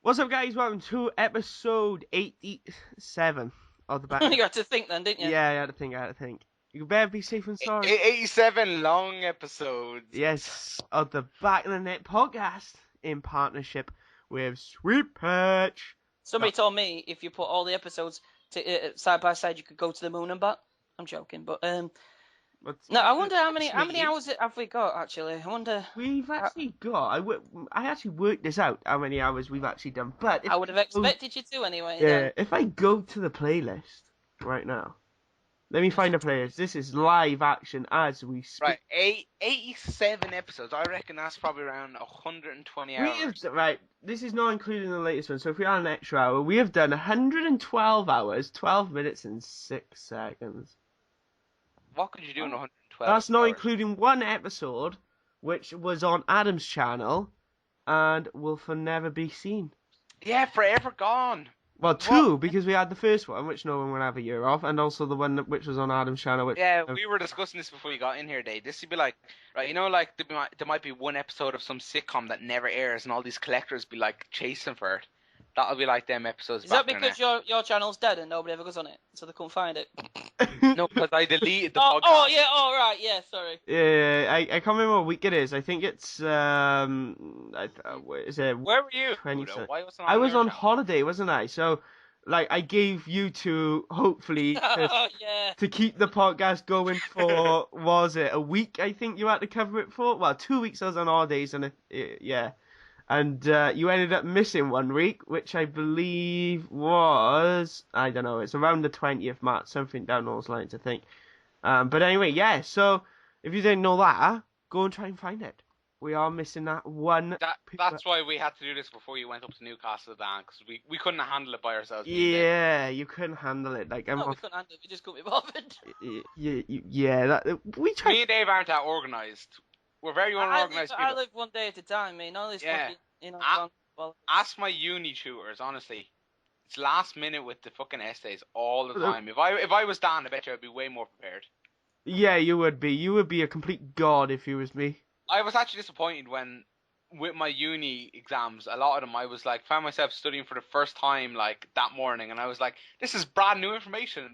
What's up, guys? Welcome to episode 87 of the Banter. You had to think then, didn't you? Yeah, I had to think. You better be safe and sorry. 87 long episodes. Yes, of the Back of the Net Podcast in partnership with Sweetpatch. Somebody told me if you put all the episodes side by side, you could go to the moon and back. I'm joking, but no, I wonder how many hours have we got actually. I wonder. We've actually got. I actually worked this out how many hours we've actually done, but I would have expected you to anyway. Yeah, then. if I go to the playlist right now, let me find a playlist. This is live action as we speak. Right, 87 episodes. I reckon that's probably around 120 hours. Right, this is not including the latest one. So if we add an extra hour, we have done 112 hours, 12 minutes and 6 seconds. What could you do in 112 That's not hours? including one episode, which was on Adam's channel, and will for never be seen. Yeah, forever gone. Well, two, because we had the first one, which no one will have a year of, and also the one which was on Adam's channel. Which, Yeah, we were discussing this before you got in here, Dave. This would be like, right, you know, like there might be one episode of some sitcom that never airs, and all these collectors be like chasing for it. That'll be like them episodes. Is that because your channel's dead and nobody ever goes on it, so they couldn't find it? No, because I deleted the podcast. Oh yeah, right, yeah, sorry. Yeah, I can't remember what week it is. I think it's is it? Where were you? 27. Why wasn't I was your on channel? holiday, wasn't I? So, like, I gave you two, hopefully, Oh yeah. to keep the podcast going for, was it a week? I think you had to cover it for. Well, 2 weeks I was on holidays, and yeah. And you ended up missing 1 week, which I believe was, I don't know, it's around the 20th March, something down those lines, I think. But anyway, yeah, so if you didn't know that, go and try and find it. We are missing that one. That's why we had to do this before you went up to Newcastle, Dan, because we couldn't handle it by ourselves. Yeah, you couldn't handle it. Like, We couldn't handle it, we just couldn't be bothered. Yeah, we tried. Me and Dave aren't that organised. We're very unorganised people. I live one day at a time, man. All this fucking, Ask my uni tutors, honestly. It's last minute with the fucking essays all the time. If I was Dan, I bet you I'd be way more prepared. Yeah, you would be. You would be a complete god if you was me. I was actually disappointed when, with my uni exams, a lot of them, I was like, found myself studying for the first time, like, that morning, and I was like, this is brand new information,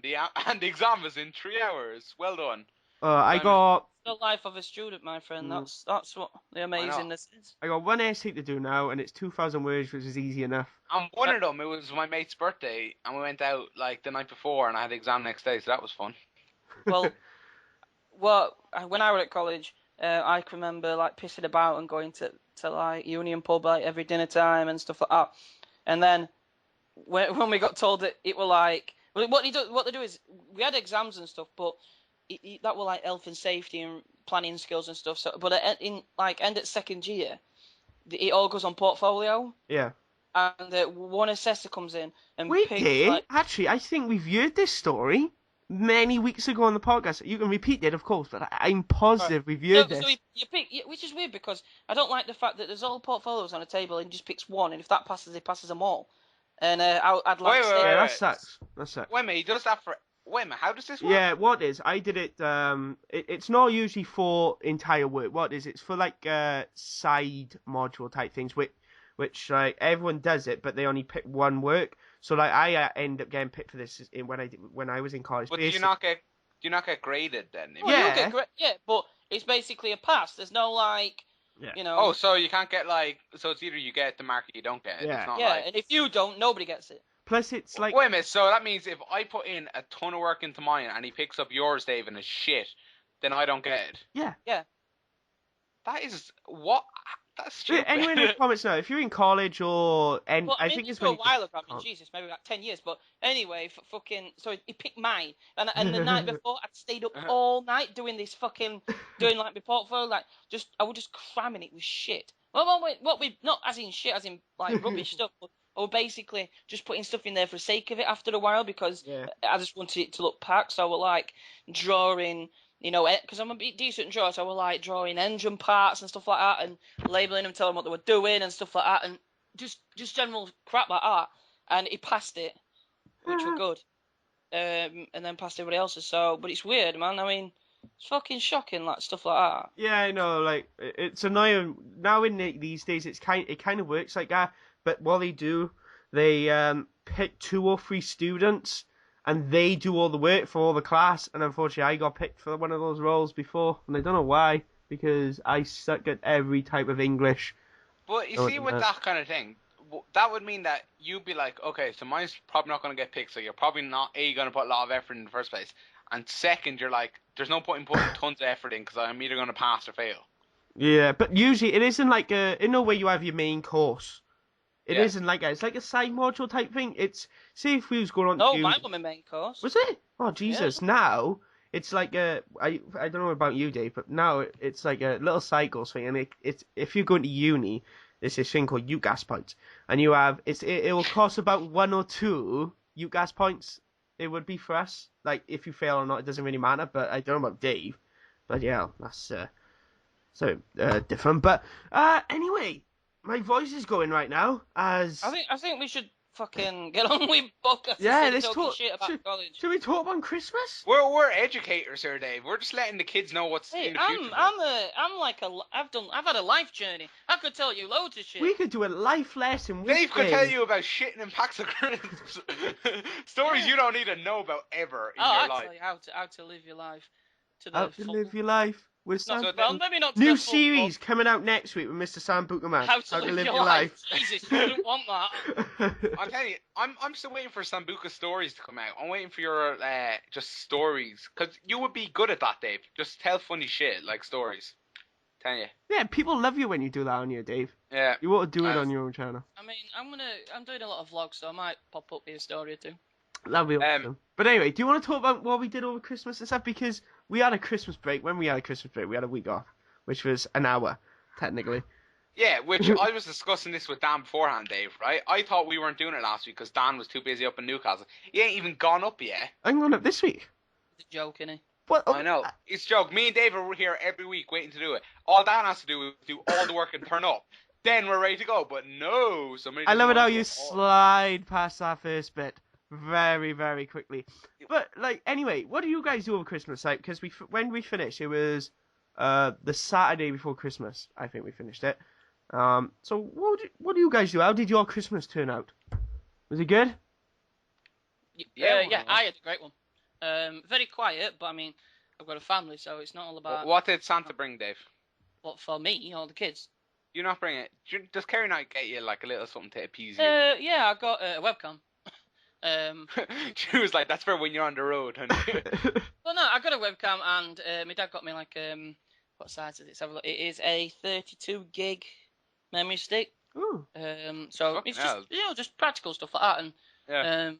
and the exam is in 3 hours. Well done. I got the life of a student, my friend. That's what the amazingness is. I got one essay to do now, and it's 2,000 words, which is easy enough. And one of them, it was my mate's birthday, and we went out, like, the night before, and I had the exam next day, so that was fun. Well, when I was at college, I can remember like pissing about and going to like Union Pub like every dinner time and stuff like that. And then when we got told that it were like, what they do is we had exams and stuff, but that were like health and safety and planning skills and stuff. So, but in like end at second year, it all goes on portfolio. Yeah. And one assessor comes in and we picks, did like, actually. I think we've heard this story many weeks ago on the podcast. You can repeat it, of course, but I'm positive we've heard this. So you pick, which is weird because I don't like the fact that there's all portfolios on a table and he just picks one, and if that passes, he passes them all. And I'd like to say... Yeah, that sucks. Wait a minute, he does that for... Wait a minute, how does this work? Yeah, what is? I did it, it's not usually for entire work. What is? It's for, like, side module type things, which like, everyone does it, but they only pick one work. So, like, I end up getting picked for this when I was in college. But do you not get graded then? Well, yeah. Yeah, but it's basically a pass. There's no, like, you know... Oh, so you can't get, like... So it's either you get the mark or you don't get it. Yeah. It's not Yeah, and if you don't, nobody gets it. Plus, it's like... Wait a minute, so that means if I put in a ton of work into mine and he picks up yours, Dave, and it's shit, then I don't get it? Yeah. Yeah. That is... What? That's stupid. Anyway, in the comments now, if you're in college or... I think it's a while ago, Jesus, maybe like 10 years, but anyway, so he picked mine, and the night before, I'd stayed up all night doing this doing like my portfolio, like, I was just cramming it with shit. Well, not as in shit, as in, like, rubbish stuff, but I was basically just putting stuff in there for the sake of it after a while, because I just wanted it to look packed, so I was, like, drawing... You know, because I'm a decent drawer, so I was like drawing engine parts and stuff like that, and labelling them, telling them what they were doing and stuff like that, and just general crap like that. And he passed it, which were good, and then passed everybody else's. So, but it's weird, man. I mean, it's fucking shocking, like stuff like that. Yeah, I know. Like, it's annoying now. In these days, it kind of works like that. but what they do, they pick 2 or 3 students, and they do all the work for all the class. And unfortunately, I got picked for one of those roles before, and I don't know why, because I suck at every type of English. But you see, with that kind of thing, that would mean that you'd be like, okay, so mine's probably not going to get picked, so you're probably not going to put a lot of effort in the first place. And second, you're like, there's no point in putting tons of effort in because I'm either going to pass or fail. Yeah, but usually it isn't like where you have your main course. It isn't like that. It's like a side module type thing. It's, say if we was going on No, to... mine was my main course. Was it? Oh, Jesus. Yeah. Now, it's like I don't know about you, Dave, but now it's like a little cycles thing. And it's if you go into uni, there's this thing called UGAS points. And you have, it will cost about 1 or 2 UGAS points. It would be for us. Like, if you fail or not, it doesn't really matter. But I don't know about Dave. But yeah, that's so different. But anyway... My voice is going right now, as... I think we should fucking get on with podcast. Yeah, let's talk... Shit about college. Should we talk about Christmas? We're educators here, Dave. We're just letting the kids know what's in the future. I've had a life journey. I could tell you loads of shit. We could do a life lesson. Dave could tell you about shitting in packs of crisps. Stories you don't need to know about ever in your life. I'll tell you how to live your life. Live your life. With maybe not new series coming out next week with Mr. Sam Bukaman. How to live your life. Jesus, you wouldn't want that. I'm telling you, I'm still waiting for Sambuca's stories to come out. I'm waiting for your just stories, because you would be good at that, Dave. Just tell funny shit like stories. Tell you. Yeah, people love you when you do that on here, Dave. Yeah. You ought to do it on your own channel. I mean, I'm doing a lot of vlogs, so I might pop up with a story or two. That'd be awesome. But anyway, do you want to talk about what we did over Christmas and stuff? Because we had a Christmas break. When we had a Christmas break, we had a week off, which was an hour, technically. Yeah, which I was discussing this with Dan beforehand, Dave, right? I thought we weren't doing it last week because Dan was too busy up in Newcastle. He ain't even gone up yet. I'm going up this week. It's a joke, innit? What? I know. It's a joke. Me and Dave are here every week waiting to do it. All Dan has to do is do all the work and turn up. Then we're ready to go. But no, somebody... I love it how you slide past that first bit. Very, very quickly. But, like, anyway, what do you guys do over Christmas? Like, because when we finished, it was the Saturday before Christmas. I think we finished it. So, what do you guys do? How did your Christmas turn out? Was it good? Yeah, I had a great one. Very quiet, but I mean, I've got a family, so it's not all about... What did Santa bring, Dave? What, for me or the kids? You're not bringing it. Does Kerry not get you, like, a little something to appease you? Yeah, I got a webcam. She was like, that's for when you're on the road, honey. Well, no, I got a webcam, and my dad got me like what size is it? Let's have a look. It is a 32 gig memory stick. Ooh. So it's just just practical stuff like that, and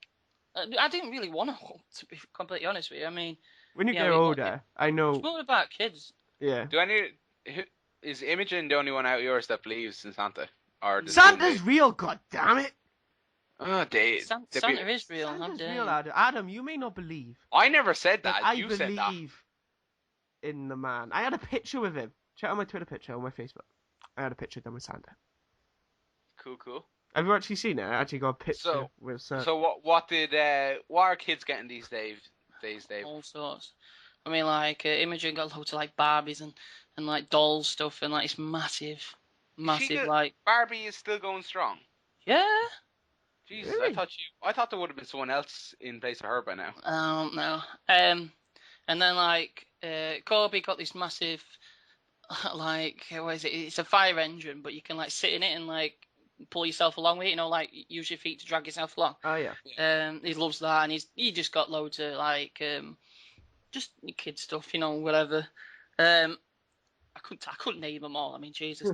I didn't really want to be completely honest with you. I mean, when you get older, I know. It's more about kids. Yeah. Is Imogen the only one out of yours that believes in Santa? Or Santa's real, god damn it! Oh, Dave. Santa is real. Santa's real, Adam. Adam, you may not believe. I never said that. I you said that. believe in the man. I had a picture with him. Check out my Twitter picture on my Facebook. I had a picture done with Santa. Cool. Have you actually seen it? I actually got a picture with Santa. So what are kids getting these days, Dave? All sorts. I mean, like Imogen got loads of like Barbies and like dolls stuff, and like it's massive. Like Barbie is still going strong. Yeah. Jesus, really? I thought there would have been someone else in place of her by now. I don't know. And then like Corby got this massive, like what is it? It's a fire engine, but you can like sit in it and like pull yourself along with it. You know, like use your feet to drag yourself along. Oh yeah. He loves that, and he just got loads of like just kid stuff, you know, whatever. I couldn't name them all. I mean, Jesus.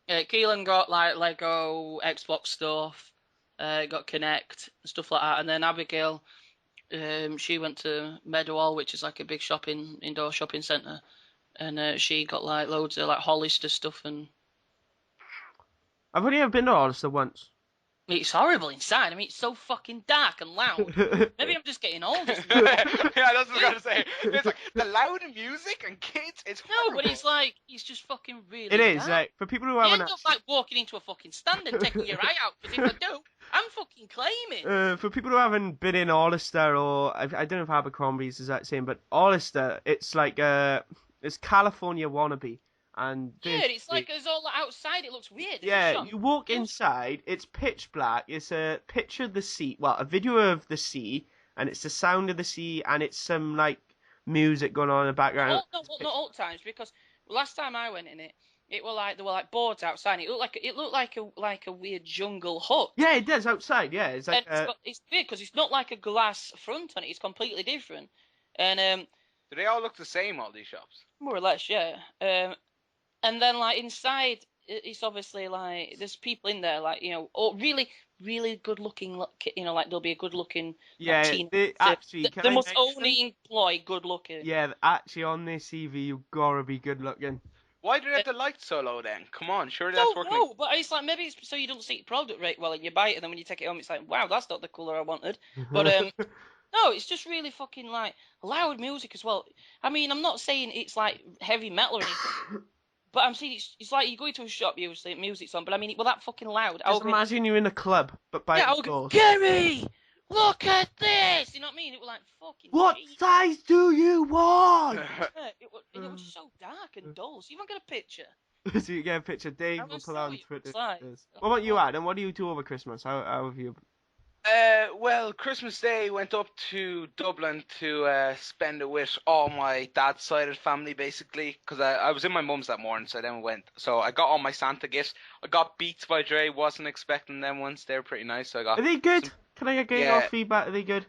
Keelan got like Lego, Xbox stuff. Got Connect and stuff like that, and then Abigail, she went to Meadowhall, which is like a big indoor shopping centre, and she got like loads of like Hollister stuff. And I've only ever been to Hollister once. it's horrible inside. I mean, it's so fucking dark and loud. Maybe I'm just getting old. Yeah, that's what I was gonna say. It's like the loud music and kids. It's horrible. No, but it's just fucking really. It is dark. like for people who You haven't. end up like walking into a fucking stand and taking your eye out, because if I do, I'm fucking claiming. For people who haven't been in Hollister, or I don't know if Abercrombie's is that same, but Hollister, it's like it's California wannabe, and Yeah, it's like it's all outside. It looks weird. yeah, you walk inside, it's pitch black. It's a picture of the sea, well, a video of the sea, and it's the sound of the sea, and it's some like music going on in the background. Not all times, because last time I went in it, it were like there were like boards outside. It looked like a weird jungle hut. Yeah, it does outside. Yeah, it's like it's weird because it's not like a glass front on it. It's completely different. And Do they all look the same, all these shops? more or less, yeah. And then like inside, it's obviously like there's people in there, like, you know, or really, really good looking. You know, like there'll be a good looking. yeah. They must only employ good looking. Yeah, actually on this CV you gotta be good looking. Why do they have the lights so low then? Come on, surely that's working. No, but it's like maybe it's so you don't see the product right well and you buy it, and then when you take it home, it's like, wow, that's not the colour I wanted. But no, it's just really fucking like loud music as well. I mean, I'm not saying it's like heavy metal or anything, but I'm saying it's like you go into a shop, usually music's on, but I mean, well, that fucking loud. Just imagine you're in a club, but by the doors. Gary, look at this. You know what I mean? It was like fucking. What size do you want? Yeah, it was so dark and dull. So you even get a picture. So you get a picture. Dave will put on Twitter. Like. What about you, Adam? What do you do over Christmas? How have you? Well, Christmas Day went up to Dublin to spend it with all my dad's side of the family, basically, because I was in my mum's that morning, so then we went. So I got all my Santa gifts. I got Beats by Dre. Wasn't expecting them once. They're pretty nice. So I got. Are they good? Can I get your feedback? Are they good?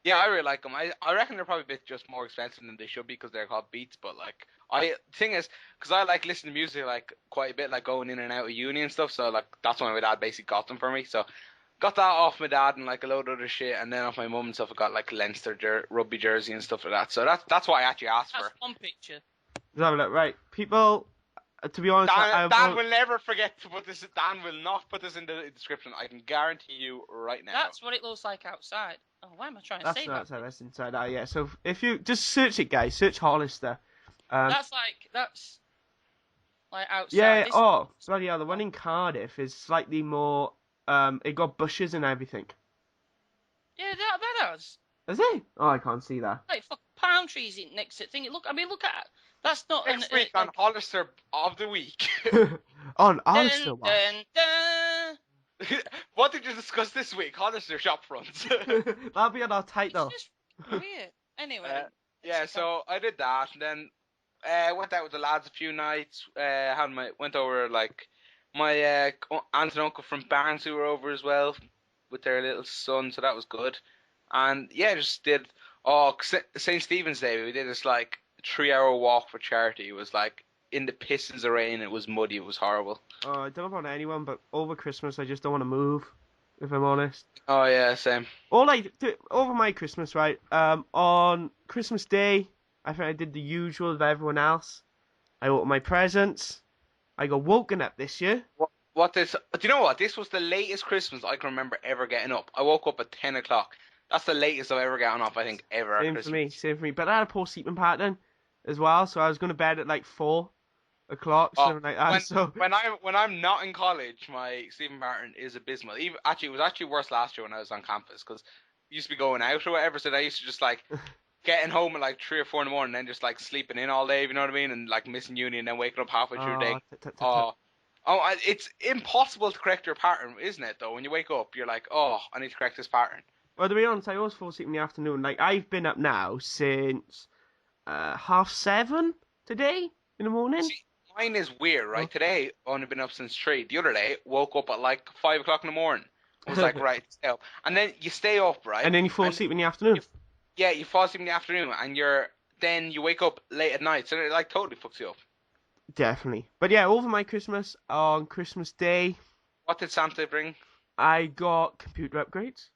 Yeah, I really like them. I reckon they're probably a bit just more expensive than they should be because they're called Beats. But like, the thing is, because I like listening to music like quite a bit, like going in and out of uni and stuff. So like, that's why my dad basically got them for me. So. Got that off my dad and like a load of other shit, and then off my mum and stuff. I got like Leinster rugby jersey and stuff like that. So that's what I actually asked for. That's one picture. Let's have a look. Right, people. To be honest, Dan will never forget to put this. Dan will not put this in the description. I can guarantee you right now. That's what it looks like outside. Oh, why am I trying to say that? That's inside. Yeah. So if you just search it, guys, search Hollister. That's like outside. Yeah. Oh, bloody hell! The one in Cardiff is slightly more. It got bushes and everything. Yeah, that has. Is it? Oh, I can't see that. Like fuck palm trees next to it. Look at. That's not next week on Hollister of the week. On Hollister. What did you discuss this week? Hollister shop fronts. That'll be on our title. It's just weird. Anyway. Yeah, so I did that, and then went out with the lads a few nights. Went over like. My aunt and uncle from Barnes who were over as well with their little son, so that was good. And yeah, just did St. Stephen's Day. We did this like 3-hour walk for charity. It was like in the pissings of rain. It was muddy. It was horrible. Oh, I don't know about anyone, but over Christmas I just don't want to move. If I'm honest. Oh yeah, same. Over my Christmas, right? On Christmas Day, I think I did the usual of everyone else. I opened my presents. I got woken up this year. Do you know what? This was the latest Christmas I can remember ever getting up. I woke up at 10 o'clock. That's the latest I've ever gotten up, I think, ever. Same for me. But I had a poor sleeping pattern as well, so I was going to bed at like 4 o'clock, something like that. When I'm not in college, my sleeping pattern is abysmal. It was actually worse last year when I was on campus, because I used to be going out or whatever, so I used to just like... getting home at like 3 or 4 in the morning and then just like sleeping in all day, you know what I mean? And like missing uni and then waking up halfway through the day. It's impossible to correct your pattern, isn't it, though? When you wake up, you're like, I need to correct this pattern. Well, to be honest, I always fall asleep in the afternoon. Like, I've been up now since 7:30 today in the morning. See, mine is weird, right? Today, I've only been up since 3. The other day, woke up at like 5 o'clock in the morning. I was like, right, stay up. And then you stay up, right? And then you fall asleep in the afternoon. Yeah, you fall asleep in the afternoon, and then you wake up late at night, so it like totally fucks you up. Definitely. But yeah, over my Christmas, on Christmas Day... What did Santa bring? I got computer upgrades.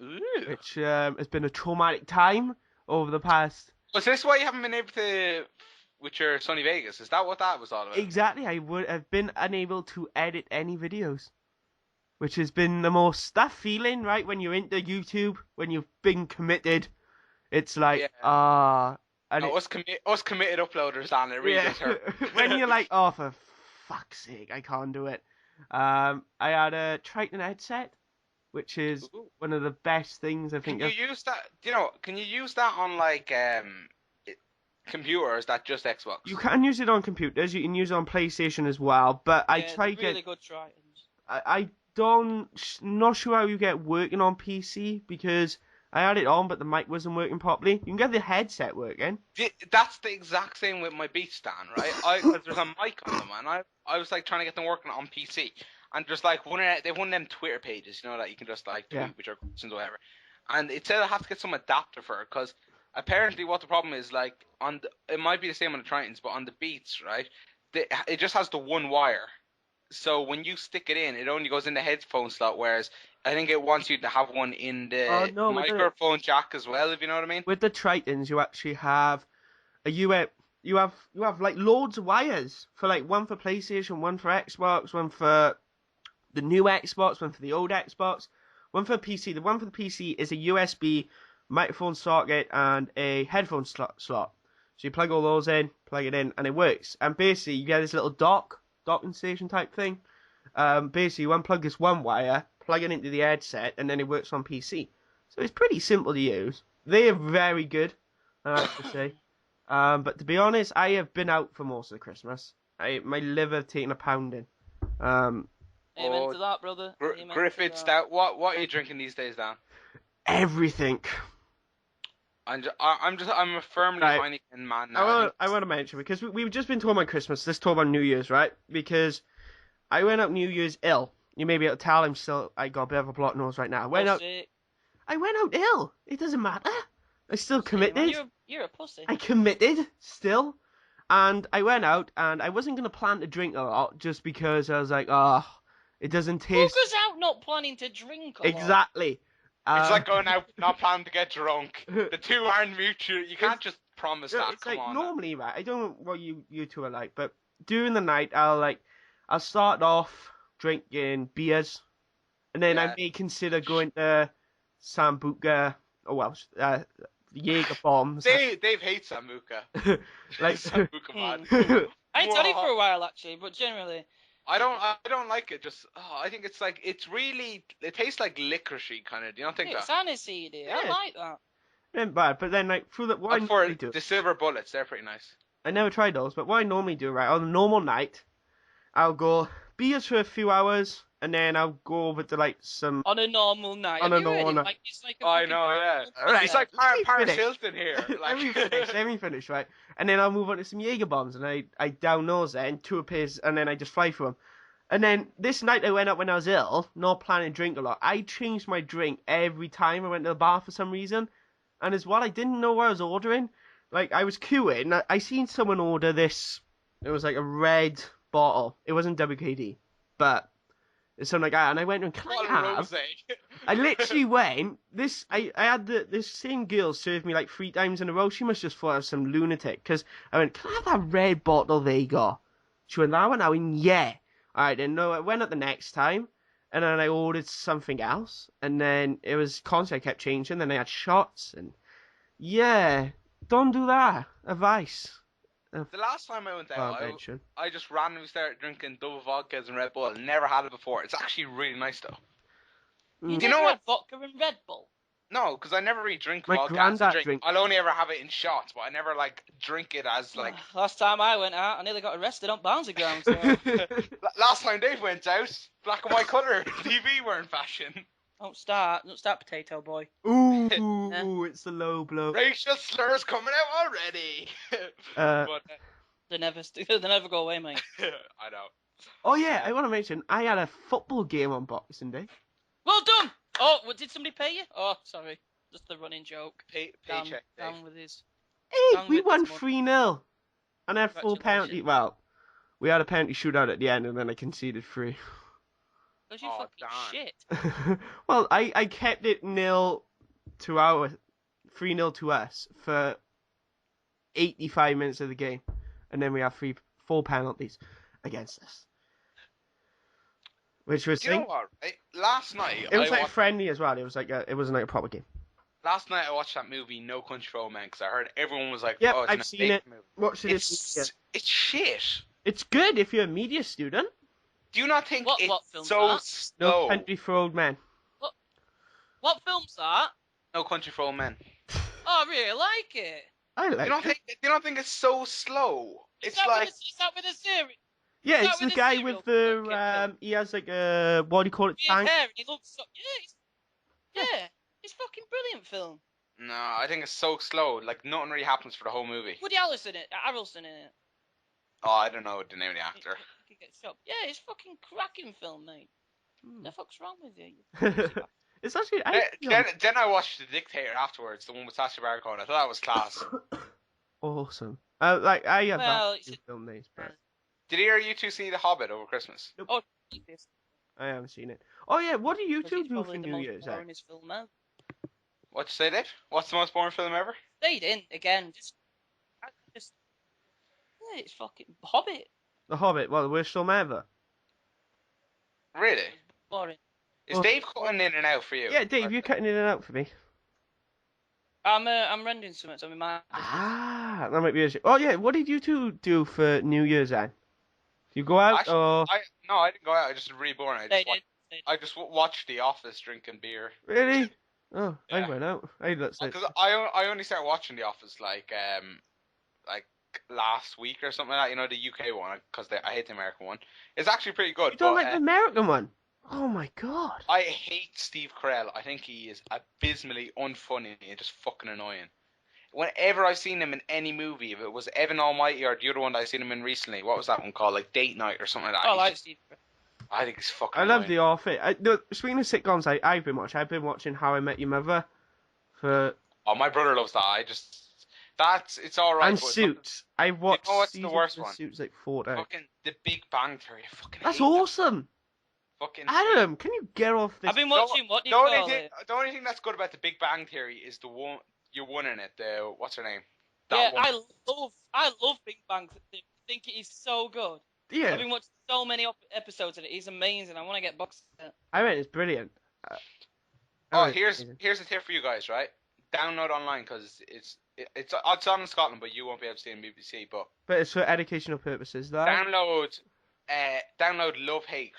Ooh. Which has been a traumatic time over the past... Was this why you haven't been able to... with your Sony Vegas? Is that what that was all about? Exactly, I would have been unable to edit any videos. Which has been the most... That feeling, right, when you're into YouTube, when you've been committed, it's like, us committed uploaders, Dan, it really does hurt. When you're like, oh, for fuck's sake, I can't do it. I had a Triton headset, which is one of the best things I think. Can you use that? Can you use that on like computer, or is that just Xbox? You can use it on computers. You can use it on PlayStation as well. But I try to really get. good Tritons. I don't. Not sure how you get working on PC because I had it on, but the mic wasn't working properly. You can get the headset working. That's the exact same with my Beat stand, right? Because there's a mic on them, and I was like trying to get them working on PC, and there's like they have one of them Twitter pages, you know, that you can just like tweet with your questions or whatever, and it said I have to get some adapter for it because apparently what the problem is, like it might be the same on the Tritons, but on the Beats, right? It just has the one wire. So when you stick it in, it only goes in the headphone slot, whereas I think it wants you to have one in the microphone jack as well, if you know what I mean. With the Tritons, you actually have you have like loads of wires for like one for PlayStation, one for Xbox, one for the new Xbox, one for the old Xbox, one for PC. The one for the PC is a USB microphone socket and a headphone slot. So you plug all those in, plug it in, and it works. And basically, you get this little docking station type thing. Basically, you unplug this one wire, plug it into the headset, and then it works on PC. So it's pretty simple to use. They are very good, I have to say. But to be honest, I have been out for most of Christmas. My liver taking a pounding. Amen to that, brother. Griffith Stout. What are you drinking these days, Dan? Everything. I'm a firmly Heineken man now. I want to mention, because we've just been talking about Christmas, let's talk about New Year's, right? Because I went out New Year's ill. You may be able to tell I got a bit of a blocked nose right now. I went out ill. It doesn't matter. I still committed. You're a pussy. I committed still. And I went out and I wasn't going to plan to drink a lot just because I was like, it doesn't taste... Who goes out not planning to drink a lot? Exactly. It's like going out not planning to get drunk. The two aren't mutual. You can't just promise that. It's normally, right? I don't know what you two are like, but during the night, I'll start off drinking beers, and then I may consider going to Sambuca, Jaeger bombs. Dave hates Sambuca. Like Sambuca man. I ain't done it for a while actually, but generally. I don't like it. I think it's like it tastes like licoricey kind of. Do you not think that? It's aniseedy. I like that. Ain't bad, but then like through the silver bullets, they're pretty nice. I never tried those, but what I normally do, right, on a normal night, I'll go beers for a few hours, and then I'll go over to like some... On a normal night. On a normal night. Like, it's like I know, yeah. Right. It's like Paris Hilton here. Like... let me finish, right? And then I'll move on to some Jaeger bombs, and I down those then, 2 a piece, and then I just fly through them. And then this night I went out when I was ill, not planning to drink a lot. I changed my drink every time I went to the bar for some reason. And as well, I didn't know what I was ordering. Like, I was queuing, I seen someone order this, it was like a red bottle. It wasn't WKD, but it's something like that. And I went, can I have? I literally went, I had this same girl served me like 3 times in a row. She must just thought I was some lunatic. Because I went, can I have that red bottle they got? She went, that one? I went, yeah. Alright, then no, I went up the next time. And then I ordered something else. And then it was constantly, I kept changing. Then I had shots. And yeah, don't do that. Advice. The last time I went out, I just randomly started drinking double vodkas and Red Bull. Never had it before. It's actually really nice though. You know what? Vodka and Red Bull? No, because I never really drink My vodka. granddad drink. I'll only ever have it in shots, but I never like drink it as like. Last time I went out, I nearly got arrested on Barnsley grounds. So. Last time Dave went out, black and white colour TV were in fashion. Don't start, potato boy. Ooh, it's the low blow. Racial slurs coming out already. But, they never go away, mate. I know. Oh yeah, I want to mention I had a football game on Boxing Day. Well done. Oh, did somebody pay you? Oh, sorry, just the running joke. Paycheck. Down with his. Hey, we won 3-0, and had 4 penalty. Well, we had a penalty shootout at the end, and then I conceded 3. Because you fucking shit. Well, I kept it 3-0 to us for 85 minutes of the game, and then we had 4 penalties against us. Which was... You know what? Last night... It was like friendly as well. It wasn't like a proper game. Last night I watched that movie No Country for Old Men because I heard everyone was like, yep, oh, it's I've seen it. Watched it. It's shit. It's good if you're a media student. Do you not think what it's so slow? No Country for Old Men. What film's that? No Country for Old Men. Oh, I really like it. I like it. You don't think it's so slow? Is It's that like is that with a series? Yeah, Is it's that the with guy serial with the killer? he has like a what do you call it? Weird Tank. hair, and he looks so yeah. It's fucking brilliant film. no, I think it's so slow. Like nothing really happens for the whole movie. Woody Harrelson in it. Oh, I don't know the name of the actor. He gets shot. Yeah, it's fucking cracking film, mate. What the fuck's wrong with you? It's actually. Then I watched The Dictator afterwards, the one with Sacha Baron Cohen. I thought that was class. Awesome. Like I have Well, that film names, but Did either of you two see The Hobbit over Christmas? Oh, I haven't seen it. Oh yeah, what do you because two it's do probably for the New most Year's? boringest film ever. What'd you say, Dave? What's the most boring film ever? Stayed in again. Yeah, it's fucking Hobbit. The Hobbit. Well, the worst film ever. Really? Boring. Is Dave cutting in and out for you? Yeah, Dave, you're cutting in and out for me. I'm rendering something, so I'm in my. Ah, that might be it. Oh yeah, what did you two do for New Year's then? You go out Actually, or No, I didn't go out. I just really boring. Stayed I just watched The Office drinking beer. really? Oh, I Yeah. went out. Let's say. Because I only started watching The Office like last week or something like that. You know, the UK one, because I hate the American one. It's actually pretty good. You don't but, like the American one? Oh my god. I hate Steve Carell. I think he is abysmally unfunny and just fucking annoying. Whenever I've seen him in any movie, if it was Evan Almighty or the other one that I've seen him in recently, what was that one called? Like Date Night or something like that. I like Steve. I think he's fucking I love annoying. The Office. No, speaking of sitcoms, I've been watching How I Met Your Mother for Oh, my brother loves that. It's alright. and Suits. I've watched. what's the seasons worst of one? Suits like 4 times. Fucking The Big Bang Theory. I fucking That's hate that. awesome. Fucking Adam, can you get off this? I've been watching what do The you only call thing, it? the only thing that's good about The Big Bang Theory is you're one in it. What's her name? Yeah, That one. I love Big Bang. I think it is so good. Yeah, I've been watching so many episodes of it. It's amazing. I want to get boxed set. I mean it's brilliant. Here's a tip for you guys, right? Download online because it's on in Scotland, but you won't be able to see it on BBC. But it's for educational purposes, though. download Love Hate.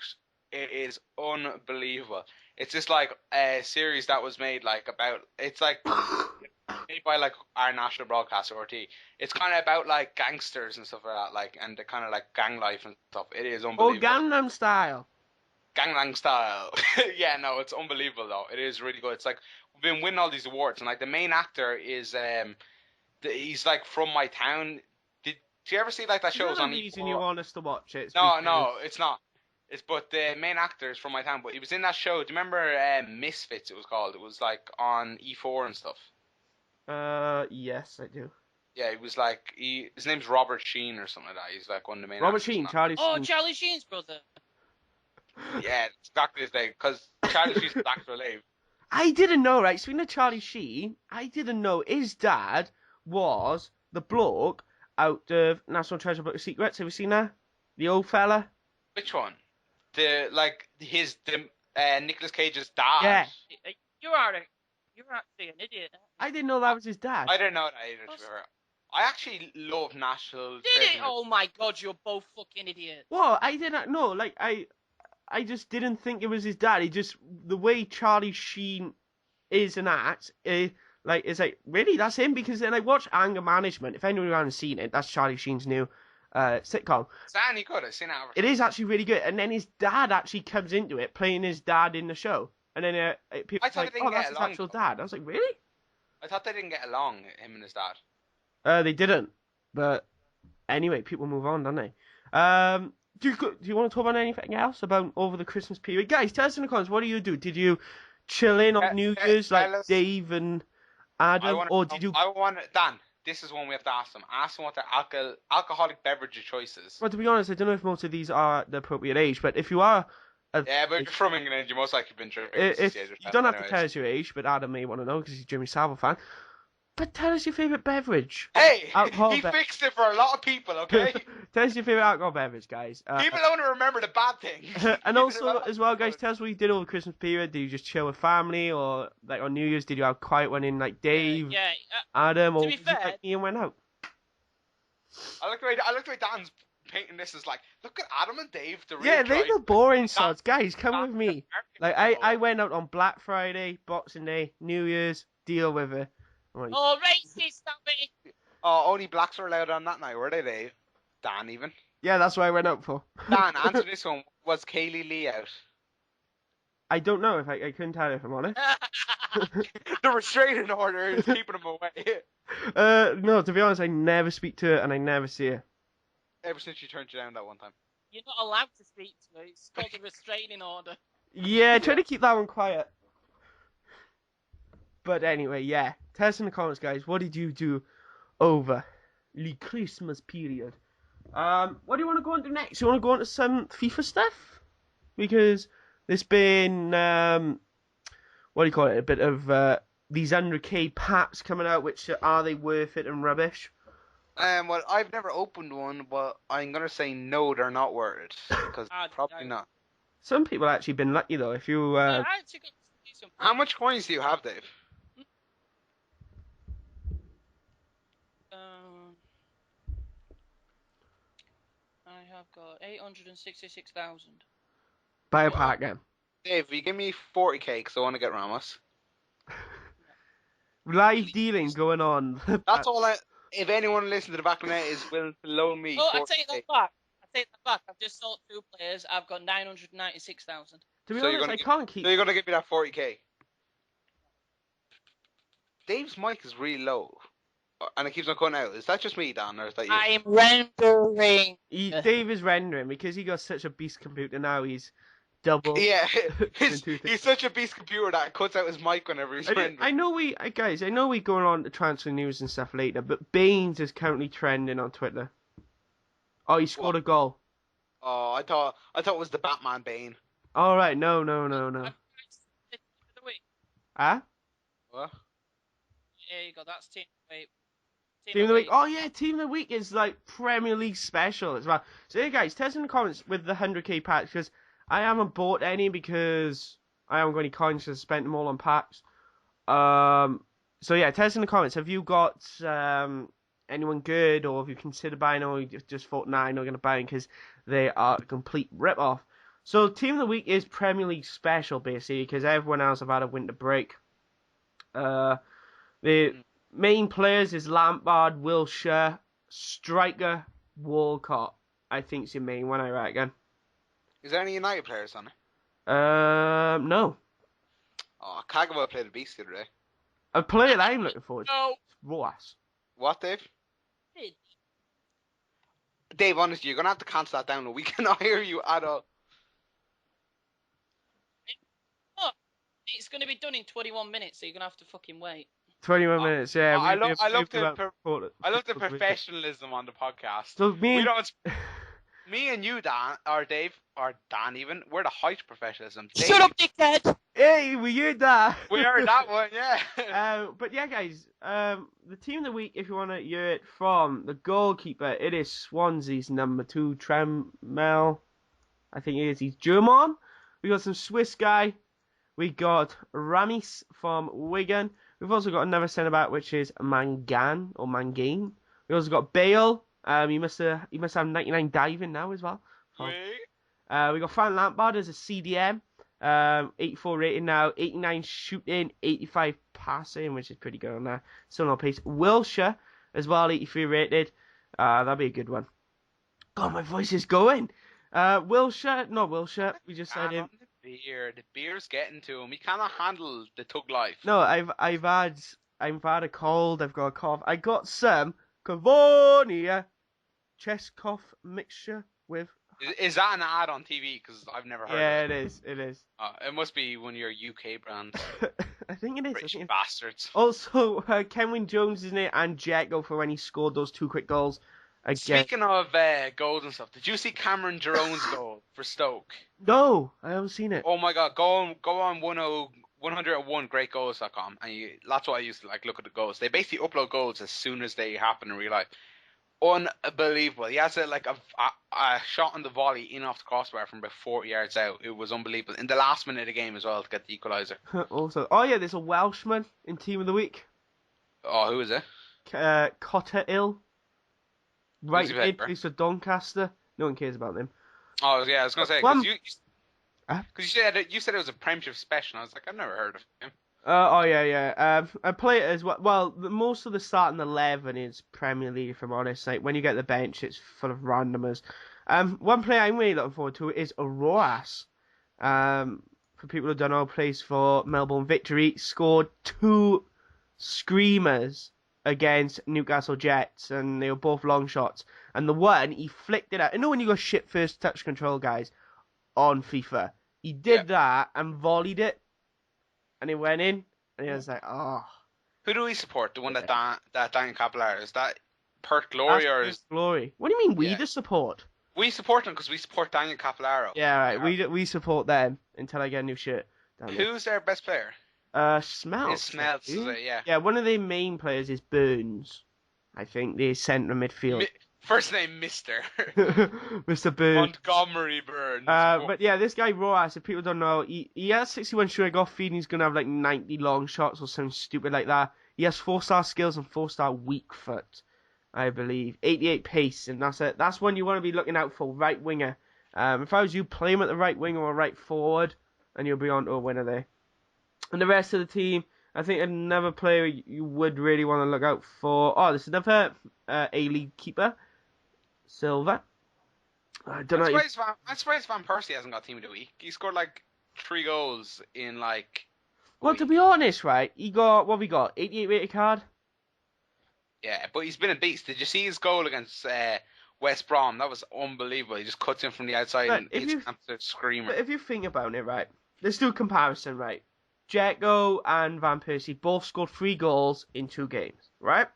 It is unbelievable. It's just like a series that was made like about. It's like made by like our national broadcaster RT. It's kind of about like gangsters and stuff like that, like and the kind of like gang life and stuff. It is Oh, unbelievable. Gangnam Style. Gangnam Style. Yeah, no, it's unbelievable though. It is really good. It's like we've been winning all these awards, and like the main actor is he's like from my town. Did you ever see like that shows on? The reason you want us to watch it. No, it's not. But the main actor is from my town. But he was in that show. Do you remember Misfits? It was called. It was like on E4 and stuff. Yes, I do. Yeah, he was like his name's Robert Sheen or something like that. He's like one of the main. Robert actors in Sheen, that. Charlie Oh, Sheen. Charlie Sheen's brother. Yeah, it's exactly his name. Because Charlie Sheen's an actor alive. I didn't know, right? Speaking of Charlie Sheen, I didn't know his dad was the bloke out of National Treasure Book of Secrets. Have you seen that? The old fella? Which one? Nicolas Cage's dad. Yeah. You're actually an idiot. I didn't know that was his dad. I didn't know that either. To be fair. I actually love National Did it? Treasure. Oh my god, you're both fucking idiots. Well, I didn't know. Like, I just didn't think it was his dad. He just, the way Charlie Sheen is and acts, it's like, really, that's him? Because then I watched Anger Management. If anyone hasn't seen it, that's Charlie Sheen's new sitcom. It's any good. I've seen it. It is actually really good. And then his dad actually comes into it, playing his dad in the show. And then people thought like, they didn't that's get his along, actual though. dad. I was like, really? I thought they didn't get along, him and his dad. They didn't. But anyway, people move on, don't they? Do you want to talk about anything else about over the Christmas period? Guys, tell us in the comments, what do you do? Did you chill in on New Year's like Dave and Adam? Dan, this is one we have to ask them. Ask them what their alcoholic beverage of choice is. Well, to be honest, I don't know if most of these are the appropriate age, but if you are... Yeah, but if you're from England, you most likely been drinking. You don't have to tell us your age, but Adam may want to know because he's a Jimmy Savile fan. But tell us your favourite beverage. Hey, he fixed it for a lot of people, okay? Tell us your favourite alcohol beverage, guys. People only remember the bad things. And also, as well, guys, tell us what you did over the Christmas period. Did you just chill with family, or like on New Year's, did you have a quiet one in like Dave, Adam, or to be fair, like me and went out? I look the way Dan's painting this as like, look at Adam and Dave. They're the boring sods, guys. Come with me. Like I went out on Black Friday, Boxing Day, New Year's. Deal with it. Oh, racist, stop it! Oh, only blacks were allowed on that night, were they, Dave? Dan, even. Yeah, that's what I went out for. Dan, answer this one. Was Kaylee Lee out? I don't know if I couldn't tell you if I'm honest. The restraining order is keeping him away. No, to be honest, I never speak to her and I never see her. Ever since she turned you down that one time. You're not allowed to speak to her. It's called a restraining order. Yeah, try to keep that one quiet. But anyway, yeah. Tell us in the comments, guys. What did you do over the Christmas period? What do you want to go on to next? You want to go on to some FIFA stuff? Because there's been, what do you call it? A bit of these 100k packs coming out, which are they worth it and rubbish? Well, I've never opened one, but I'm gonna say no, they're not worth it. Because probably not. Some people have actually been lucky though. If you, Yeah, I actually got to do some. How much coins do you have, Dave? I have got 866,000. buy a pack then. Dave, you give me 40k because I want to get Ramos. Live dealing going on. That's all I. If anyone listening to the back of the net is willing to loan me. Oh, 40K. I take that back. I've just sold 2 players. I've got 996,000. To be So you're honest, gonna I give- can't keep. So you're gonna give me that 40k. Dave's mic is really low, and it keeps on cutting out. Is that just me, Dan, or is that you? I'm rendering. Dave is rendering because he got such a beast computer now. He's double. Yeah, in two things. he's such a beast computer that it cuts out his mic whenever he's rendering. I know guys. I know we going on to transfer news and stuff later, but Baines is currently trending on Twitter. Oh, he scored a goal. Oh, I thought it was the Batman Bane. All right, no. Huh? What? There you go. That's team. Wait. Team of the week. Oh yeah, team of the week is like Premier League special as well. So yeah, guys, tell us in the comments with the 100k packs because I haven't bought any because I haven't got any coins to spend them all on packs. So yeah, tell us in the comments. Have you got anyone good, or have you considered buying, or you just thought, nah, I'm not going to buy them because they are a complete rip-off? So team of the week is Premier League special, basically, because everyone else have had a winter break. The main players is Lampard, Wilshere, striker, Walcott. I think it's your main one, I reckon. Is there any United players on it? No. Oh, Kagawa played a beast the other day. A player I'm looking forward to. No. Roas. What, Dave? Dave, honestly, you're gonna have to cancel that down. We cannot hear you at all. Oh, it's going to be done in 21 minutes, so you're going to have to fucking wait. 21 minutes, yeah. I love the professionalism on the podcast. So Me and you, Dan, or Dave, or Dan even, we're the height of professionalism. Dave, Shut up, dickhead! Hey, we heard that. We heard that one, yeah. But yeah, guys, the team of the week, if you want to hear it from the goalkeeper, it is Swansea's number 2, Tremel. I think it is. He's German. We got some Swiss guy. We got Ramis from Wigan. We've also got another centre back, which is Mangane. We also got Bale. He must have 99 diving now as well. We got Frank Lampard as a CDM. 84 rating now, 89 shooting, 85 passing, which is pretty good on that. Still no pace. Wilshere as well, 83 rated. That'll be a good one. God, my voice is going. Wilshere. We just said him. The beer's getting to him. He cannot handle the tug life. No, I've had a cold. I've got a cough. I got some Cavonia chest cough mixture with. Is that an ad on TV? Because I've never heard Yeah, of it. it is. It must be one of your UK brands. I think it is. British bastards. Also, Kenwyn Jones is in it, and Dzeko for when he scored those 2 quick goals. Again. Speaking of goals and stuff, did you see Cameron Jerome's goal for Stoke? No, I haven't seen it. Oh my god, go on 101greatgoals.com, and that's what I used to look at the goals. They basically upload goals as soon as they happen in real life. Unbelievable. He has a shot on the volley in off the crossbar from about 40 yards out. It was unbelievable. In the last minute of the game as well to get the equaliser. Also, oh yeah, there's a Welshman in Team of the Week. Oh, who is it? Cotter Ill. Right mid, for? he's for Doncaster. No one cares about him. Oh yeah, I was gonna say because you said it was a Premiership special. I was like, I've never heard of him. Oh yeah. I play it as well. Well, most of the starting 11 is Premier League, if I'm honest. Like when you get the bench, it's full of randomers. One player I'm really looking forward to is Roas. For people who don't know, plays for Melbourne Victory. Scored 2 screamers against Newcastle Jets, and they were both long shots. And the one, he flicked it out. You know when you go shit first touch control, guys, on FIFA? He did that and volleyed it, and it went in, and he was like, oh. Who do we support? The one that Daniel Capillara, is that Perth Glory or is Glory? What do you mean we the support? We support them because we support Daniel Capillara. Yeah, right. We support them until I get a new shirt. Who's their best player? Smells. It's Smells, is it? Yeah. Yeah, one of their main players is Burns. I think the centre midfield. First name Mr. Mr. Burns. Montgomery Burns. But yeah, this guy Roas, if people don't know, he has 61 shooting off feed, and he's gonna have like 90 long shots or something stupid like that. He has 4-star skills and 4-star weak foot, I believe. 88 pace, and that's it. That's one you want to be looking out for, right winger. If I was you, play him at the right wing or right forward, and you'll be on to a winner there. And the rest of the team, I think another player you would really want to look out for. Oh, there's another A-League keeper, Silva. I don't know. I'm surprised Van Persie hasn't got team of the week. He scored like 3 goals in like. Well, to be honest, right, he got, what have we got? 88 rated card? Yeah, but he's been a beast. Did you see his goal against West Brom? That was unbelievable. He just cuts in from the outside and it's an absolute screamer. But if you think about it, right, let's do a comparison, right? Dzeko and Van Persie both scored 3 goals in 2 games, right?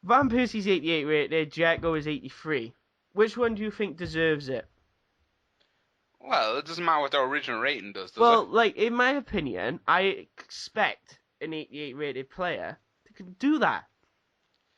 Van Persie's 88 rated, Dzeko is 83. Which one do you think deserves it? Well, it doesn't matter what their original rating does it? Well, like, in my opinion, I expect an 88 rated player to do that,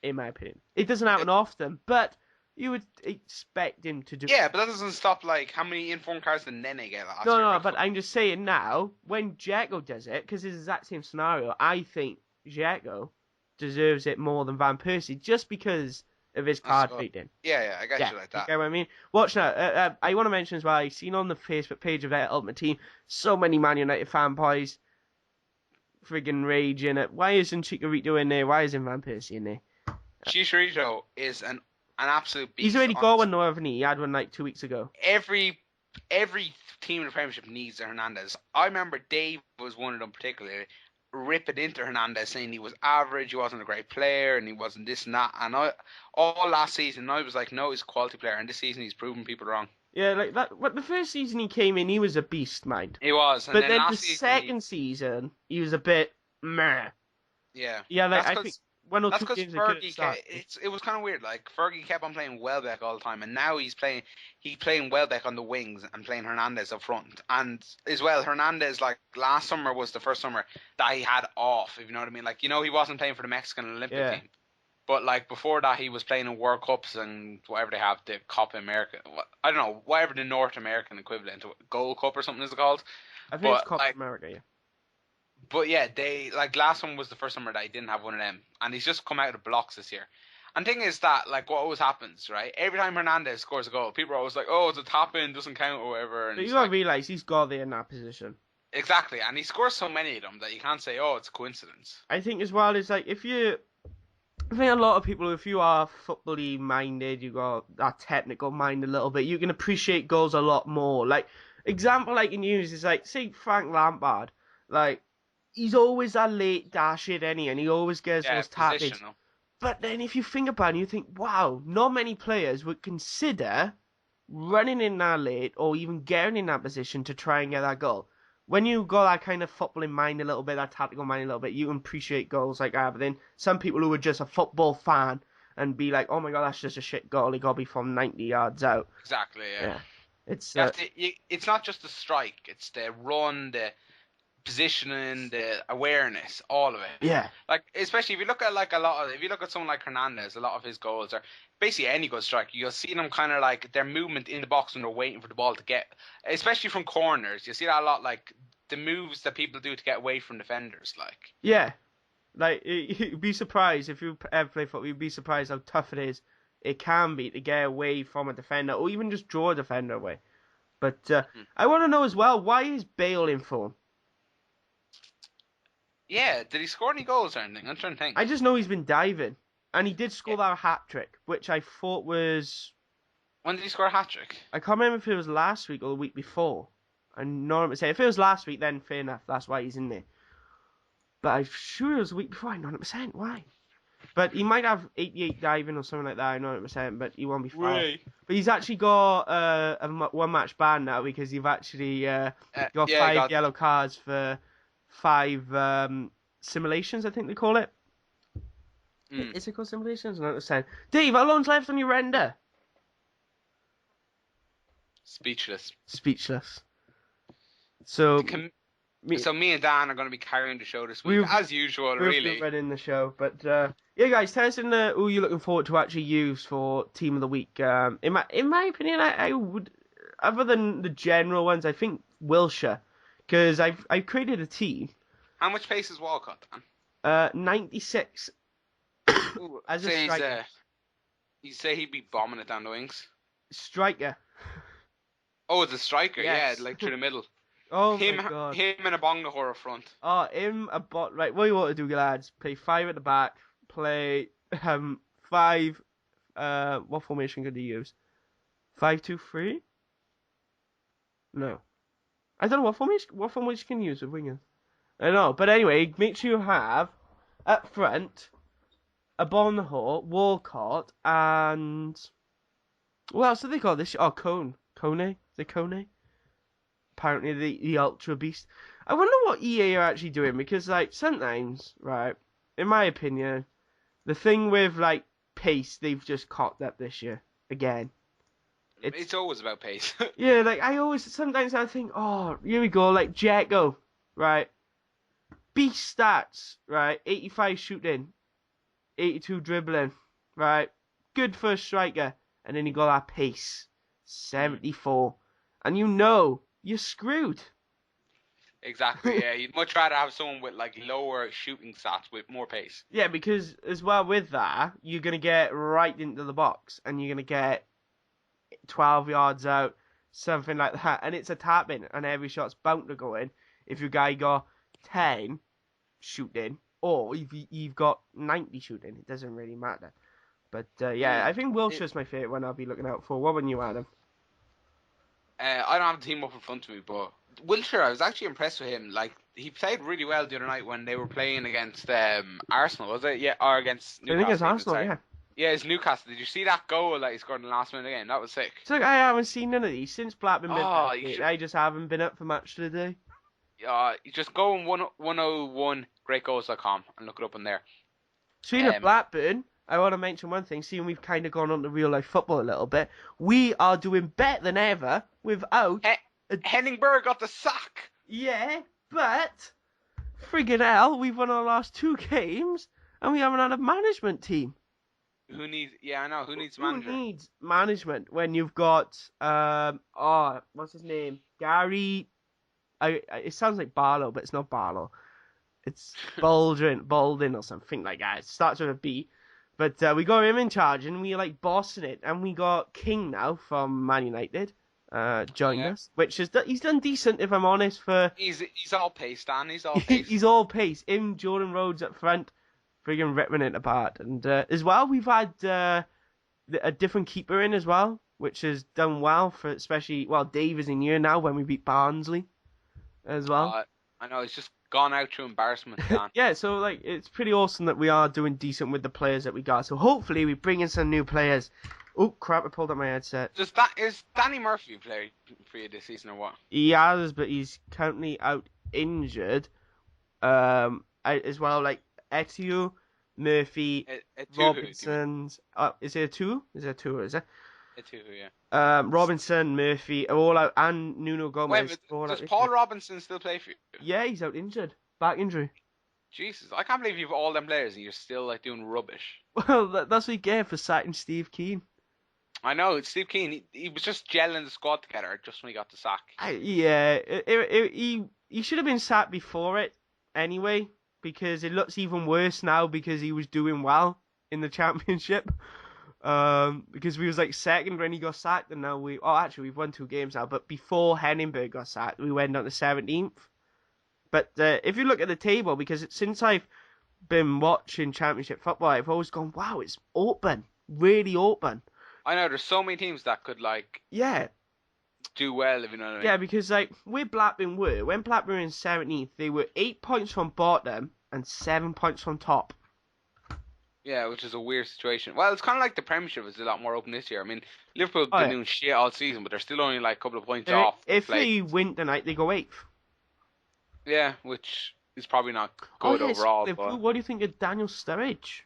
in my opinion. It doesn't happen often, but you would expect him to do it. Yeah, but that doesn't stop, like, how many informed cards did Nene get last year? No, but I'm just saying now, when Dzeko does it, because it's the exact same scenario, I think Dzeko deserves it more than Van Persie, just because of his card rating. Yeah, I get you like that. You get what I mean? Watch now. I want to mention as well, I've seen on the Facebook page of their Ultimate Team, so many Man United fanboys friggin' raging at, why isn't Chicharito in there? Why isn't Van Persie in there? Chicharito is an absolute beast. He's already got one, though, hasn't he? He had one like 2 weeks ago. Every team in the Premiership needs a Hernandez. I remember Dave was one of them particularly, ripping into Hernandez, saying he was average, he wasn't a great player, and he wasn't this and that. And all last season, I was like, no, he's a quality player. And this season, he's proven people wrong. Yeah, like that. But the first season he came in, he was a beast, mind. He was. But then the second season, he was a bit meh. Yeah. Yeah, like, I think one or that's two games it was kind of weird. Like, Fergie kept on playing Welbeck all the time, and now he's playing Welbeck on the wings and playing Hernandez up front. And as well, Hernandez, like, last summer was the first summer that he had off, if you know what I mean. Like, you know, he wasn't playing for the Mexican Olympic team. But, like, before that, he was playing in World Cups and whatever they have, the Copa America. I don't know, whatever the North American equivalent to Gold Cup or something is it called. I think it's Copa America, yeah. But yeah, they, like, last one was the first summer that he didn't have one of them. And he's just come out of the blocks this year. And the thing is that, like, what always happens, right? Every time Hernandez scores a goal, people are always like, oh, it's a tap-in, doesn't count or whatever. And but you gotta realise he's got there in that position. Exactly, and he scores so many of them that you can't say, oh, it's a coincidence. I think as well, it's like, I think a lot of people, if you are football-y minded, you got that technical mind a little bit, you can appreciate goals a lot more. Like, example I can use is, like, say Frank Lampard, like, he's always that late dash it and he always gets those tap-ins. But then if you think about it, you think, wow, not many players would consider running in that late or even getting in that position to try and get that goal. When you got that kind of footballing mind a little bit, that tactical mind a little bit, you can appreciate goals like that. But then some people who are just a football fan and be like, oh my god, that's just a shit goal, he got to be from 90 yards out. Exactly, yeah. It's not just the strike, it's the run, the positioning, the awareness, all of it. Yeah. Like, especially if you look at if you look at someone like Hernandez, a lot of his goals are basically any good strike. You'll see them kind of like their movement in the box when they're waiting for the ball to get, especially from corners. You see that a lot, like the moves that people do to get away from defenders. Like, yeah, like you'd be surprised if you ever play football. You'd be surprised how tough it is. It can be to get away from a defender or even just draw a defender away. But I want to know as well, why is Bale in form? Yeah, did he score any goals or anything? I'm trying to think. I just know he's been diving. And he did score that hat-trick, which I thought was... When did he score a hat-trick? I can't remember if it was last week or the week before. I'm not going to say. If it was last week, then fair enough. That's why he's in there. But I'm sure it was the week before. I'm not 100%. Why? But he might have 88 diving or something like that. I'm not 100%, but he won't be far. Really? But he's actually got a one-match ban now because you've actually got 5 yellow cards for 5 simulations, I think they call it. Is it called simulations? No, it's 10. Dave, how long's left on your render? Speechless. So, me and Dan are going to be carrying the show this week, as usual, really. We're running the show. But, yeah, guys, tell us who you're looking forward to actually use for Team of the Week. In my opinion, I would, other than the general ones, I think Wilshire. Because I've created a team. How much pace is Walcott, Dan? 96. Ooh, As a striker. You say he'd be bombing it down the wings? Striker. Oh, it's a striker, yes. Yeah, like through the middle. Oh my god. Him and a Bongahor up front. Oh, him, a bot. Right, what do you want to do, lads? Play 5 at the back. Play 5. What formation could he use? 5-2-3? No. I don't know what formation can you use with wingers. I don't know, but anyway, make sure you have up front a Bongahor, Walcott, and what else do they call this? Oh, Kone. Is it Kone? Apparently the Ultra Beast. I wonder what EA are actually doing, because, like, sometimes, right, in my opinion, the thing with, like, pace, they've just cocked up this year. Again. It's always about pace. Yeah, like, sometimes I think, oh, here we go, like, Jekko, right? Beast stats, right? 85 shooting, 82 dribbling, right? Good first striker. And then you got that pace, 74. And you're screwed. Exactly, yeah. You'd much rather have someone with, like, lower shooting stats with more pace. Yeah, because as well with that, you're going to get right into the box. And you're going to get 12 yards out, something like that. And it's a tap-in, and every shot's bound to go in. If your guy got 10 shooting, or if you've got 90 shooting, it doesn't really matter. But, yeah, I think Wilshire's my favourite one I'll be looking out for. What about you, Adam? I don't have the team up in front of me, but Wilshire, I was actually impressed with him. Like, he played really well the other night when they were playing against Arsenal, was it? Yeah, or against Newcastle. I think it's Arsenal, yeah. Yeah, it's Newcastle. Did you see that goal that he scored in the last minute again? That was sick. So I haven't seen none of these since Blackburn been back. I just haven't been up for match of the day. You just go on 101greatgoals.com and look it up on there. Speaking of Blackburn, I want to mention one thing. Seeing we've kind of gone on to real life football a little bit, we are doing better than ever without. Henningberg got the sack. Yeah, but friggin' hell, we've won our last 2 games and we haven't had a management team. Who needs? Yeah, I know. Who needs manager? Who needs management when you've got what's his name? Gary. It sounds like Barlow, but it's not Barlow. It's Baldwin or something like that. It starts with a B. But we got him in charge, and we like bossing it. And we got King now from Man United joined us, which is he's done decent, if I'm honest. He's all pace, Dan. He's all pace. He's all pace. Him, Jordan Rhodes up front, friggin' ripping it apart. And as well, we've had a different keeper in as well, which has done well for especially. Well, Dave is in here now when we beat Barnsley as well. I know, it's just gone out to embarrassment, Dan. Yeah, so like it's pretty awesome that we are doing decent with the players that we got. So hopefully we bring in some new players. Oh crap! I pulled up my headset. Is Danny Murphy playing for you this season or what? He has, but he's currently out injured. As well, like Etiu, Murphy, Robinson's. Is it a 2? Is it a 2? Is it? Etiu, yeah. Robinson, Murphy are all out, and Nuno Gomez. Wait, does Paul Robinson still play for you? Yeah, he's out injured. Back injury. Jesus, I can't believe you've all them players and you're still like doing rubbish. Well, that's what you get for sacking Steve Keane. I know, Steve Keane. He was just gelling the squad together just when he got the sack. He should have been sacked before it anyway, because it looks even worse now because he was doing well in the championship. Because we was like second when he got sacked, and now we've won 2 games now. But before Henningberg got sacked, we went on to 17th. But if you look at the table, because since I've been watching Championship football, I've always gone, wow, it's open, really open. I know there's so many teams that could like Yeah, do well, if you know what I mean. yeah, because like where Blackburn were, when Blackburn were in 17th, they were 8 points from bottom and 7 points from top. Yeah, which is a weird situation. Well, it's kind of like the Premiership is a lot more open this year. I mean, Liverpool have been doing shit all season, but they're still only like a couple of points off. If they win tonight, they go 8th. Yeah, which is probably not good overall. But what do you think of Daniel Sturridge?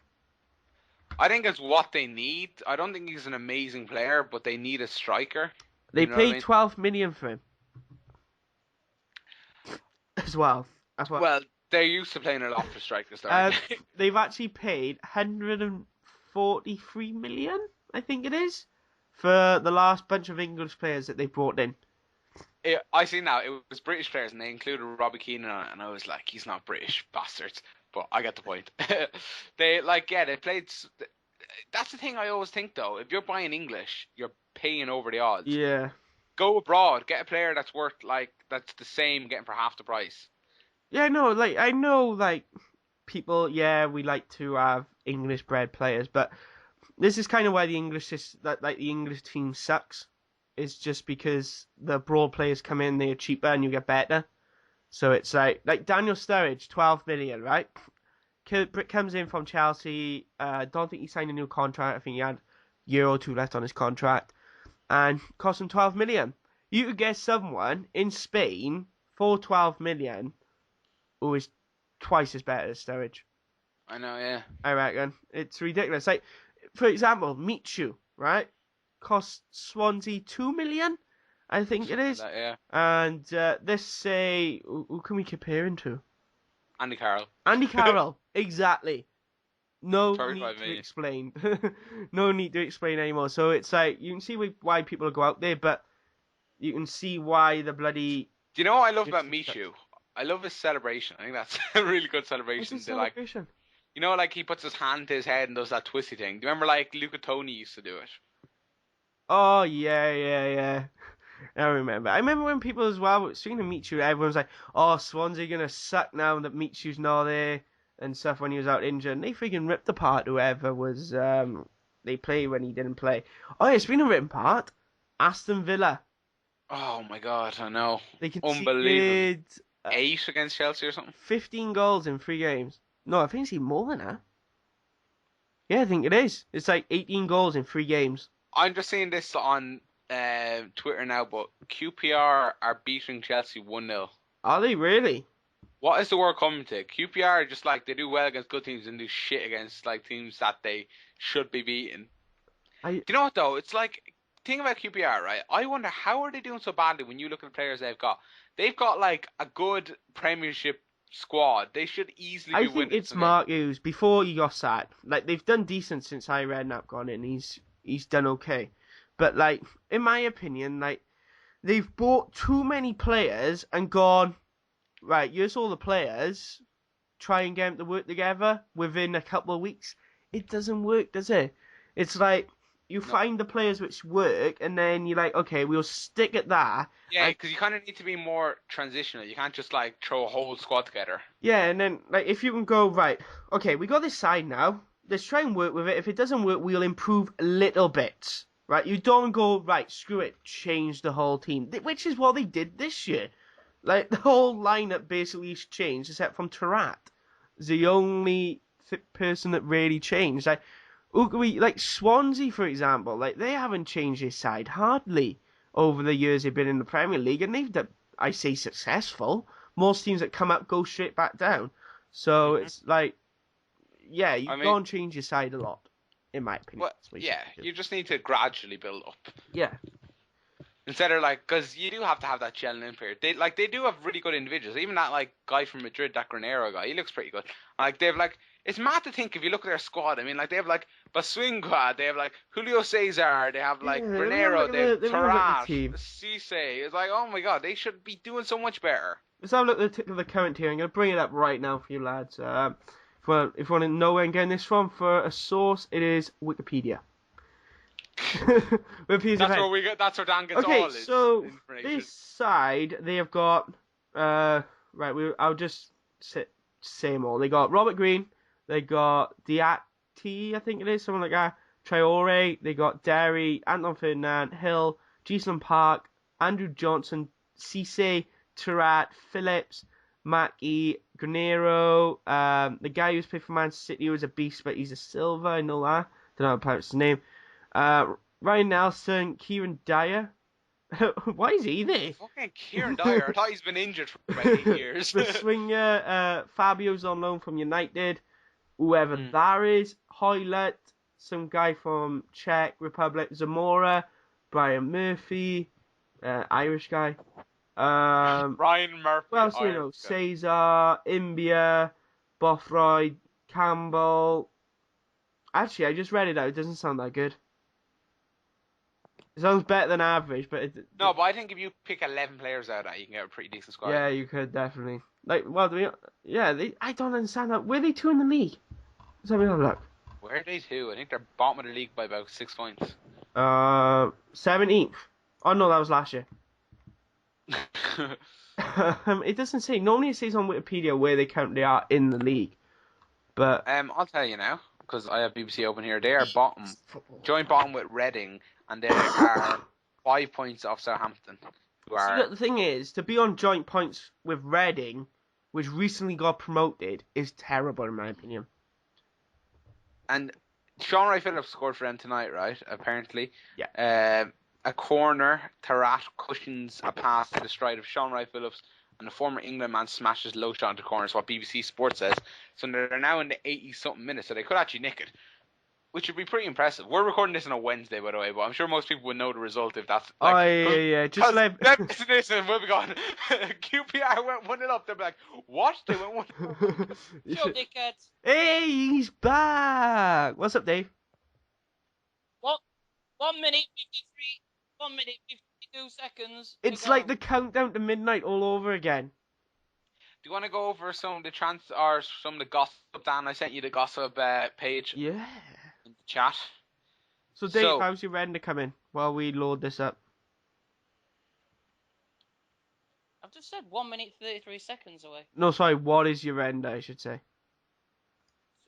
I think it's what they need. I don't think he's an amazing player, but they need a striker. They paid 12 million for him. As well. Well, they're used to playing a lot for strikers. They've actually paid 143 million, I think it is, for the last bunch of English players that they brought in. I see now, it was British players, and they included Robbie Keane on it, and I was like, he's not British, bastards. But I get the point. They played... That's the thing I always think, though. If you're buying English, you're paying over the odds. Yeah. Go abroad, get a player that's worth, that's the same, getting for half the price. Yeah, no, I know, people, we like to have English-bred players, but this is kind of why the English team sucks. It's just because the abroad players come in, they're cheaper, and you get better. So it's like Daniel Sturridge, 12 million, right? Comes in from Chelsea. Don't think he signed a new contract. I think he had a year or two left on his contract, and cost him 12 million. You could get someone in Spain for 12 million who is twice as better as Sturridge. I know, yeah. I reckon it's ridiculous. Like, for example, Michu, right? Cost Swansea 2 million, I think it is. That, yeah. And let's say, who can we compare him to? Andy Carroll. Andy Carroll, exactly. No need to million. explain. No need to explain anymore. So it's like, you can see why people go out there, but you can see why the bloody... Do you know what I love about Michu? I love his celebration. I think that's a really good celebration. What's his celebration? You know, he puts his hand to his head and does that twisty thing. Do you remember, Luca Toni used to do it? Oh, yeah. I remember when people as well, speaking of Michu, everyone's like, oh, Swansea going to suck now that Michu's not there and stuff when he was out injured. And they freaking ripped apart whoever was they played when he didn't play. Oh, yeah, speaking of ripping apart, Aston Villa. Oh, my God, I know. They unbelievable. 8 against Chelsea or something? 15 goals in 3 games. No, I think it's even more than that. Yeah, I think it is. It's 18 goals in 3 games. I'm just seeing this on Twitter now, but QPR are beating Chelsea 1-0. Are they really? What is the word coming to? QPR are just they do well against good teams and do shit against teams that they should be beating. Do you know what though? It's think about QPR, right? I wonder how are they doing so badly when you look at the players they've got. They've got a good Premiership squad. They should easily be winning. I think it's Mark Hughes before he got sacked. They've done decent since I Redknapp gone in. He's done okay. But in my opinion, they've bought too many players and gone, right, here's all the players, try and get them to work together within a couple of weeks. It doesn't work, does it? It's find the players which work, and then you're okay, we'll stick at that. Yeah, because you kind of need to be more transitional. You can't just throw a whole squad together. Yeah, and then if you can go, right, okay, we got this side now. Let's try and work with it. If it doesn't work, we'll improve a little bit. Right? You don't go, right, screw it, change the whole team. Which is what they did this year. The whole lineup basically changed, except from Tarat. The only person that really changed. Swansea, for example, they haven't changed their side hardly over the years they've been in the Premier League, and they've done, I say, successful. Most teams that come up go straight back down. So it's you don't change your side a lot, in my opinion. Well, you just need to gradually build up. Yeah. Instead of because you do have to have that gelling in period. They do have really good individuals. Even that guy from Madrid, that Granero guy, he looks pretty good. They've it's mad to think if you look at their squad. I mean, they have Baswingwa, they have Julio Cesar, they have Granero, they have Taras, Cisse. It's oh my god, they should be doing so much better. Let's have a look at the current here. I'm going to bring it up right now for you lads. If you want to know where I'm getting this from, for a source, it is Wikipedia. That's where Dan gets all his so information. this side, they have got right, I'll just say them all. They got Robert Green, they got Diatti, I think it is, something like that. Traore, they got Derry, Anton Ferdinand, Hill, Jason Park, Andrew Johnson, Cisse, Turat, Phillips, Mackie, Granero, the guy who's played for Man City was a beast, but he's a silver, I know that. Don't know how to pronounce his name. Ryan Nelson, Kieran Dyer. Why is he there? Fucking Kieran Dyer. I thought he's been injured for about 8 years. The swinger, Fabio's on loan from United. Whoever that is. Hoylett, some guy from Czech Republic. Zamora, Brian Murphy, Irish guy. Ryan Murphy. Well, else you know? Cesar, Imbia, Bothroyd, Campbell. Actually, I just read it out. It doesn't sound that good. It sounds better than average, but no. But I think if you pick 11 players out of that, you can get a pretty decent squad. Yeah, you could definitely. Like, well, I don't understand that. Were they 2 in the league? Let's have a look. Where are they 2? I think they're bottom of the league by about 6 points. 17th. Oh no, that was last year. It doesn't say. Normally it says on Wikipedia where they currently are in the league. But I'll tell you now, because I have BBC open here. They are bottom, joint bottom with Reading, and they are 5 points off Southampton. The thing is, to be on joint points with Reading, which recently got promoted, is terrible in my opinion. And Sean Wright Phillips scored for them tonight, right? Apparently. Yeah. A corner, Tarat cushions a pass to the stride of Sean Wright Phillips, and the former England man smashes low shot into the corner, is what BBC Sports says. So they're now in the 80-something minutes, so they could actually nick it, which would be pretty impressive. We're recording this on a Wednesday, by the way, but I'm sure most people would know the result if that's... Like, yeah. Just like... Listen, we'll be gone. QPR went 1-0 up. They'll be like, what? They went 1-0. Sure, dickheads. Hey, he's back. What's up, Dave? What? 1 minute 53. 1 minute 52 seconds. It's like the countdown to midnight all over again. Do you want to go over some of the or some of the gossip, Dan? I sent you the gossip page. Yeah. In the chat. So, Dave, how's your render coming while we load this up? I've just said 1 minute 33 seconds away. No, sorry, what is your render, I should say?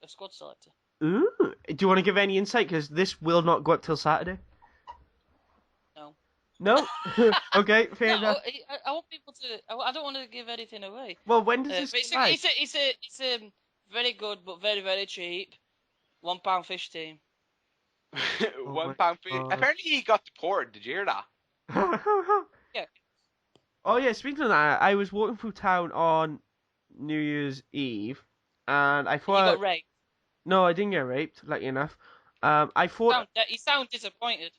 A squad selector. Ooh. Do you want to give any insight? Because this will not go up till Saturday. No? Okay, fair enough. I want people to... I don't want to give anything away. Well, when does this start? It's a very good but very, very cheap £1 fish team. £1 fish? Apparently he got deported. Did you hear that? Yeah. Oh, yeah, speaking of that, I was walking through town on New Year's Eve, and I thought... You got raped? No, I didn't get raped, lucky enough. I thought... You sound disappointed.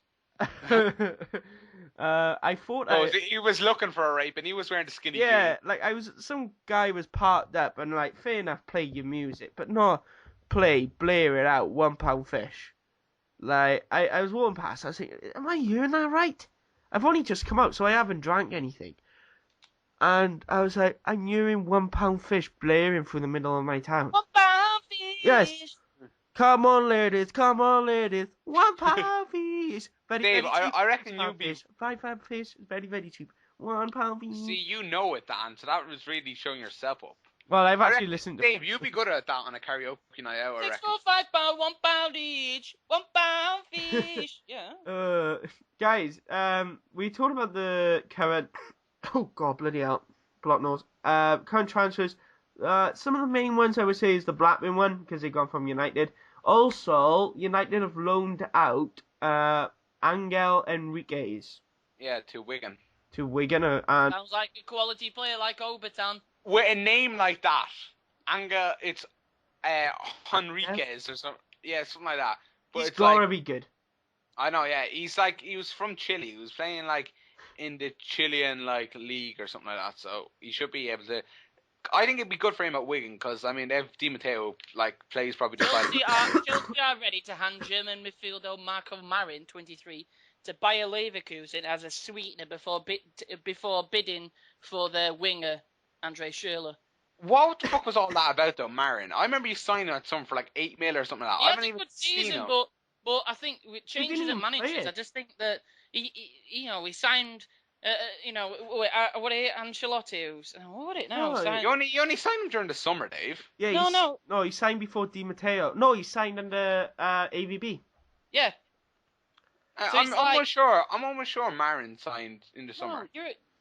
I thought he was looking for a rape and he was wearing the skinny jeans. Yeah, like some guy was parked up and like, fair enough, play your music, but not blare it out, £1 fish. Like, I was walking past, I was thinking, am I hearing that right? I've only just come out, so I haven't drank anything. And I was like, I'm hearing £1 fish blaring through the middle of my town. £1 fish! Yes! Come on, ladies, £1 fish. Very, Dave, very cheap. I reckon you'd be... £5 fish, very, very cheap. £1 fish. See, you know it, Dan, so that was really showing yourself up. Well, I've actually listened to... Dave, you'd be good at that on a karaoke night out, I reckon. 6 for £5, £1 each. £1 fish. Yeah. Guys, we talked about the current... Oh, God, bloody hell. Block nose. Current transfers. Some of the main ones I would say is the Blackburn one, because they've gone from United. Also, United have loaned out Angel Enriquez. Yeah, to Wigan. And sounds like a quality player like Obertan. With a name like that, it's Enriquez or something. Yeah, something like that. But he's it's gotta be good. I know, yeah. He was from Chile. He was playing in the Chilean league or something like that. So he should be able to. I think it'd be good for him at Wigan because, I mean, they have Di Matteo, plays probably just Chelsea are ready to hand German midfielder Marco Marin, 23, to Bayer Leverkusen as a sweetener before bidding for their winger, Andre Schürrle. What the fuck was all that about, though, Marin? I remember you signing at something for $8 million or something like that. I haven't even seen him. But I think with changes in managers, I just think that he signed What Ancelotti? What it now? Oh, You only signed him during the summer, Dave. Yeah, no, he signed before Di Matteo. No, he signed under AVB. Yeah. So I'm almost sure Marin signed in the summer.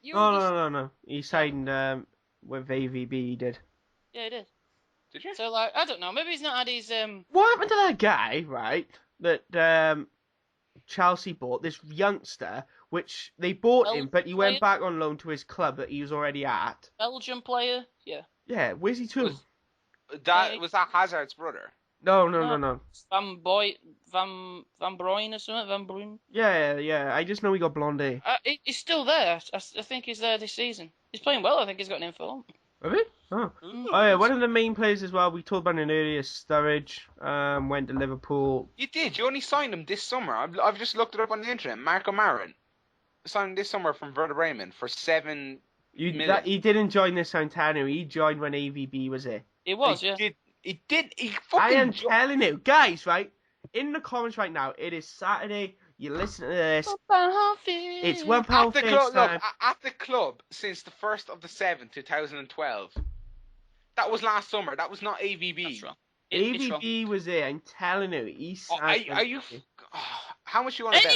No. He signed with AVB. He did. Yeah, he did. Did you? So I don't know. Maybe he's not had his What happened to that guy? Right, that Chelsea bought this youngster, which they bought him, but he went back on loan to his club that he was already at. Belgian player. Yeah. Yeah, where's he to? Was that Hazard's brother? No. Van Bruyne or something. Van Bruyne. Yeah. I just know he got blonde hair. He's still there. I think he's there this season. He's playing well. I think he's got an inform. Have he? Oh. Oh yeah, one of the main players as well. We talked about it earlier. Sturridge went to Liverpool. You did. You only signed him this summer. I've just looked it up on the internet. Marco Marin signed this summer from Werder Bremen for 7 million. He didn't join this Santana. He joined when AVB was there. He was, He did. I am telling you, guys. Right in the comments right now. It is Saturday. You listen to this. It's £1 at the club since the 1st of the 7th, 2012. That was last summer. That was not AVB. That's wrong. AVB was there. I'm telling you. He signed. Are you? How much you want to bet?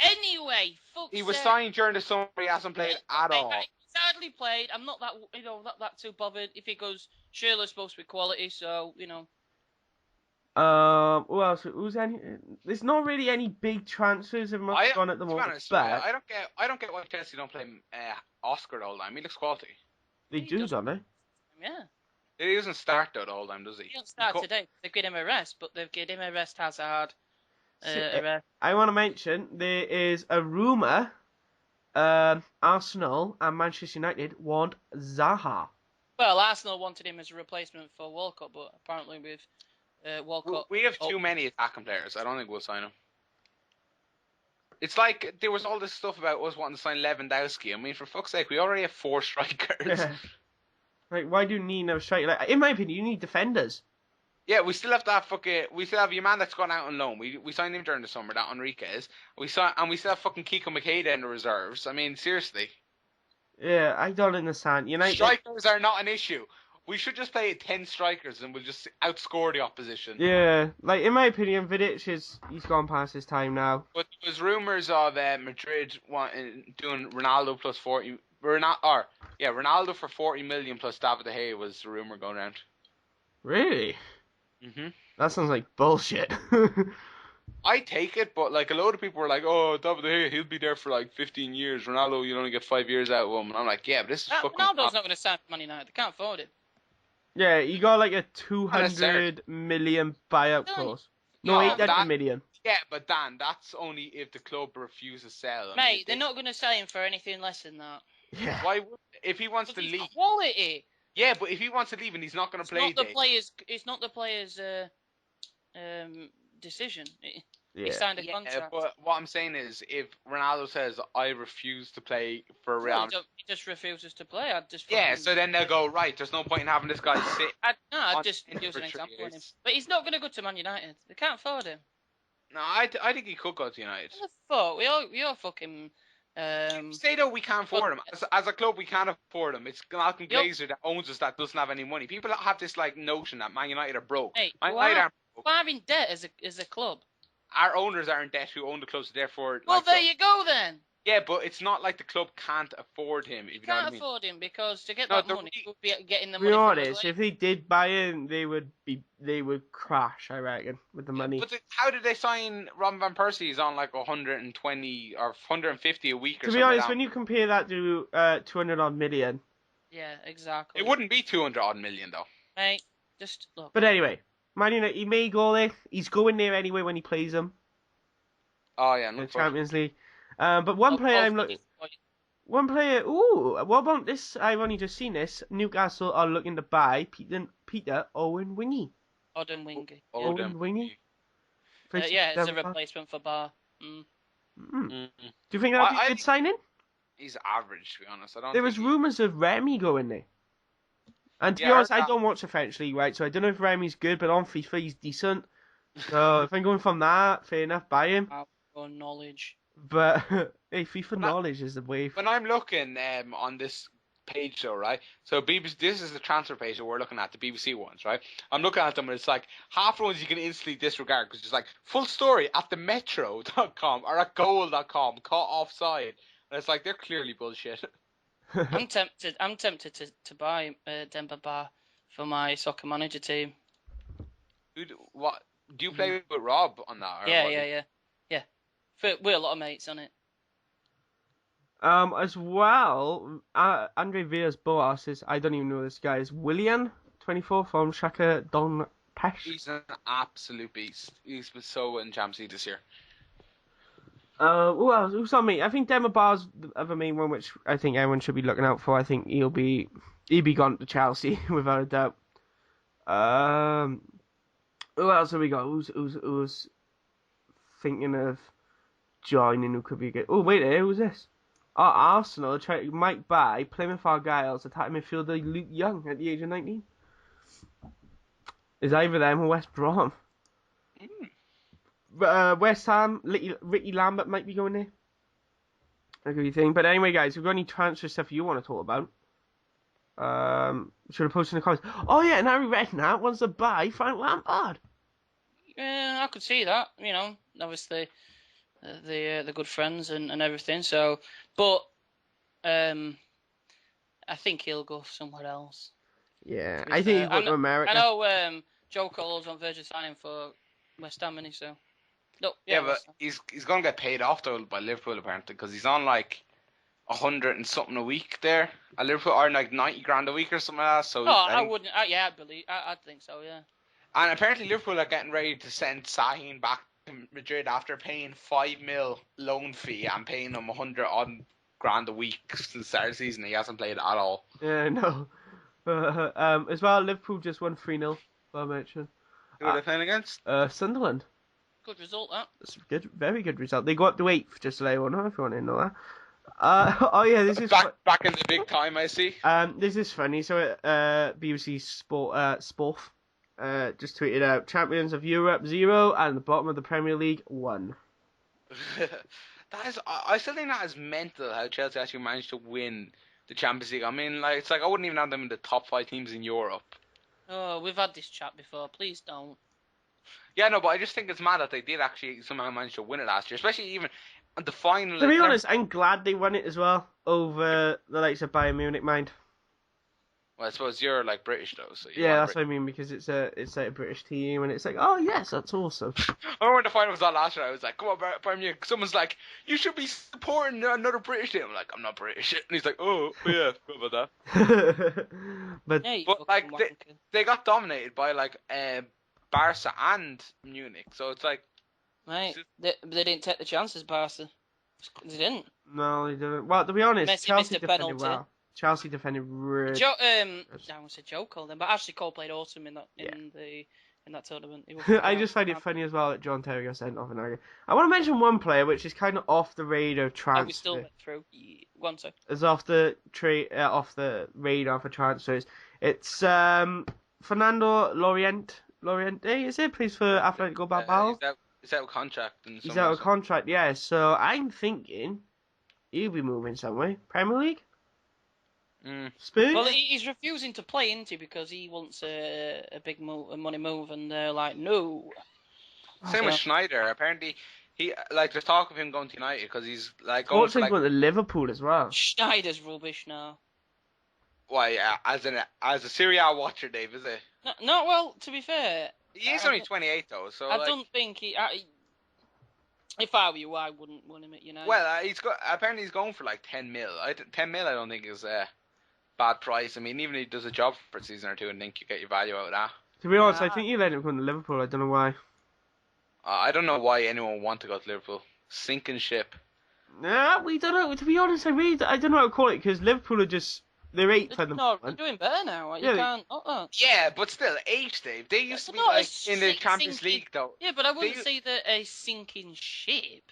Anyway. He was signed during the summer. He hasn't played at all. He's hardly played. I'm not that not that too bothered. If he goes, Shirley's supposed to be quality, so Who else? There's not really any big transfers that much gone at the moment. Honest, but I don't get why Chelsea don't play Oscar the whole time. He looks quality. They do, don't they? Yeah. He doesn't start though the whole time, does he? He doesn't start today. They've given him a rest, but they've given him a rest. Hazard. A rest. I want to mention there is a rumour. Arsenal and Manchester United want Zaha. Well, Arsenal wanted him as a replacement for Walcott, but apparently with Walcott. We have too many attacking players. I don't think we'll sign him. It's like there was all this stuff about us wanting to sign Lewandowski. I mean, for fuck's sake, we already have 4 strikers. Yeah. Like, why do you need no striker? Like, in my opinion, you need defenders. Yeah, we still have that we still have your man that's gone out on loan. We signed him during the summer, that Enriquez. We still have fucking Kiko Makeda in the reserves. I mean, seriously. Yeah, I don't understand. Strikers are not an issue. We should just play 10 strikers and we'll just outscore the opposition. Yeah, like in my opinion, Vidic he's gone past his time now. But there's rumours of Madrid doing Ronaldo plus 40. Ronaldo for 40 million plus David De Gea was the rumour going around. Really? Mhm. That sounds like bullshit. I take it, but like a load of people were like, "Oh, David De Gea, he'll be there for like 15 years. Ronaldo, you only get 5 years out of him." And I'm like, "Yeah, but this is fucking." Ronaldo's not going to sign for Man United. They can't afford it. Yeah, you got like a 200 million buyout clause. No, 800 million. Yeah, but Dan, that's only if the club refuses to sell him. Mate, they're not going to sell him for anything less than that. Yeah. Why would, if he wants to leave? Quality. Yeah, but if he wants to leave and he's not going to play, it's not the player's decision. He Yeah. signed a contract. But what I'm saying is, if Ronaldo says, I refuse to play for Real He just refuses to play. so then they'll go, right, there's no point in having this guy sit. I'd just use an example on him. But he's not going to go to Man United. They can't afford him. No, I think he could go to United. What the fuck? We all fucking... say though we can't afford him. As a club, we can't afford him. It's Malcolm Glazer that owns us that doesn't have any money. People have this like notion that Man United are broke. Hey, Man United aren't broke. We're having debt as a club. Our owners are in debt who own the club, so therefore... Well, there you go then. Yeah, but it's not like the club can't afford him, if you know what I mean. Can't afford him because to get that money, he would be getting the money. You know from what the it is? league. If they did buy him, they would crash, I reckon, with the money. But how did they sign Robin van Persie? He's on like 120 or 150 a week or something. To be honest, like that. when you compare that to 200 odd million. Yeah, exactly. It wouldn't be 200 odd million though. Mate, just look. But anyway, Man United, he may go there. He's going there anyway when he plays them. Oh yeah, In the no Champions League. But one player I'm looking... One player... Ooh, what about this? I've only just seen this. Newcastle are looking to buy Peter Owen Wingy. Oden Wingy. Owen Wingy? Yeah, it's a replacement for Bar. Do you think that would be a good signing? He's average, to be honest. There was rumours of Remy going there. And to be honest, I don't watch the French league, right? So I don't know if Remy's good, but on FIFA he's decent. So if I'm going from that, fair enough, buy him. Knowledge. But Hey, FIFA knowledge is the wave. When I'm looking on this page, though, right? So BBC, this is the transfer page that we're looking at, the BBC ones, right? I'm looking at them, and it's like half the ones you can instantly disregard because it's like full story at themetro.com or at goal.com, caught offside, and it's like they're clearly bullshit. I'm tempted to buy Demba Ba for my soccer manager team. What do you play with Rob on that? Or Yeah. We're a lot of mates on it. As well, Andre Villas-Boas is, I don't even know this guy, is Willian, 24, from Shakhtar Donetsk. He's an absolute beast. He's been so good in Champions League this year. Who else? Who's on me? I think Demba Ba's the other main one, which I think everyone should be looking out for. I think he'll be gone to Chelsea without a doubt. Who else have we got? Who's thinking of joining? Who could be good? Oh wait, who's this? Oh, Arsenal might buy Plymouth Argyle's attacking midfielder Luke Young at the age of 19. Is either them or West Brom. West Ham, Ricky Lambert might be going there. That could be a thing. But anyway, guys, if you've got any transfer stuff you want to talk about, should have posted in the comments. Oh yeah, and Harry Redknapp wants to buy Frank Lampard. Yeah, I could see that. You know, obviously, the good friends and everything. So, but I think he'll go somewhere else. Yeah, I think he'll go to America. I know Joe Cole's on verge of signing for West Ham, isn't he? So, no, yeah, but he's going to get paid off though by Liverpool apparently because he's on like 100 and something a week there at Liverpool, or like 90 grand a week or something like that. So I wouldn't. I'd think so. Yeah. And apparently Liverpool are getting ready to send Sahin back to Madrid after paying $5 million loan fee and paying him 100 odd grand a week since the start of the season. He hasn't played at all. Yeah, no. As well, Liverpool just won 3-0. I mentioned. Who are they playing against? Sunderland. Good result, that. That's a good, very good result. They got to 8th, just to let everyone know if you want to know that. Oh yeah, this is back in the big time, I see. This is funny. So BBC Sport just tweeted out champions of Europe 0 and the bottom of the Premier League 1. That is, I still think that is mental how Chelsea actually managed to win the Champions League. I mean, like it's like I wouldn't even have them in the top 5 teams in Europe. Oh, we've had this chat before. Please don't. Yeah, no, but I just think it's mad that they did actually somehow manage to win it last year, especially even at the final. To be honest, I'm glad they won it as well over the likes of Bayern Munich, mind. Well, I suppose you're like British though, so yeah, that's what I mean because it's like a British team and it's like, oh yes, that's awesome. I remember when the final was on last year, I was like, come on, Bayern Munich. Someone's like, you should be supporting another British team. I'm like, I'm not British, and he's like, oh yeah, what about that? but like they got dominated by like Barca and Munich, so it's like. Right, they didn't take the chances, Barca. They didn't. No, they didn't. Well, to be honest, Messi Chelsea missed a defended penalty. well. Chelsea defended really. I won't say Joe Cole then, but Ashley Cole played awesome in that tournament. I just find it funny as well that John Terry got sent off in Argentina. I want to mention one player which is kind of off the radar transfer. We still went through. One sec. It's off the radar for transfers. It's Fernando Llorente, is it? Plays for Atletico Bilbao. He's out of contract. He's out of contract, yeah. So I'm thinking he'll be moving somewhere. Premier League? Spurs? Well, he's refusing to play, isn't he? Because he wants a big money move, and they're like, no. Same with Schneider. Apparently, there's talk of him going to United because he's like going to Liverpool as well. Schneider's rubbish now. Why? As a Serie A watcher, Dave, is it? No, well, to be fair. He is only 28 though, so I don't think he. If I were you, I wouldn't want him at United. Well, apparently he's going for like 10 mil. 10 mil, I don't think is a bad price. I mean, even if he does a job for a season or two, I think you get your value out of that. To be honest, I think you let him go to Liverpool. I don't know why. I don't know why anyone would want to go to Liverpool. Sinking ship. Nah, we don't know. To be honest, I don't know how to call it because Liverpool are just. They're 8th at the moment. They're doing better now. You can't. Yeah, but still, 8th, Dave. They used to be like in the Champions League, though. Yeah, but I wouldn't say they're a sinking ship.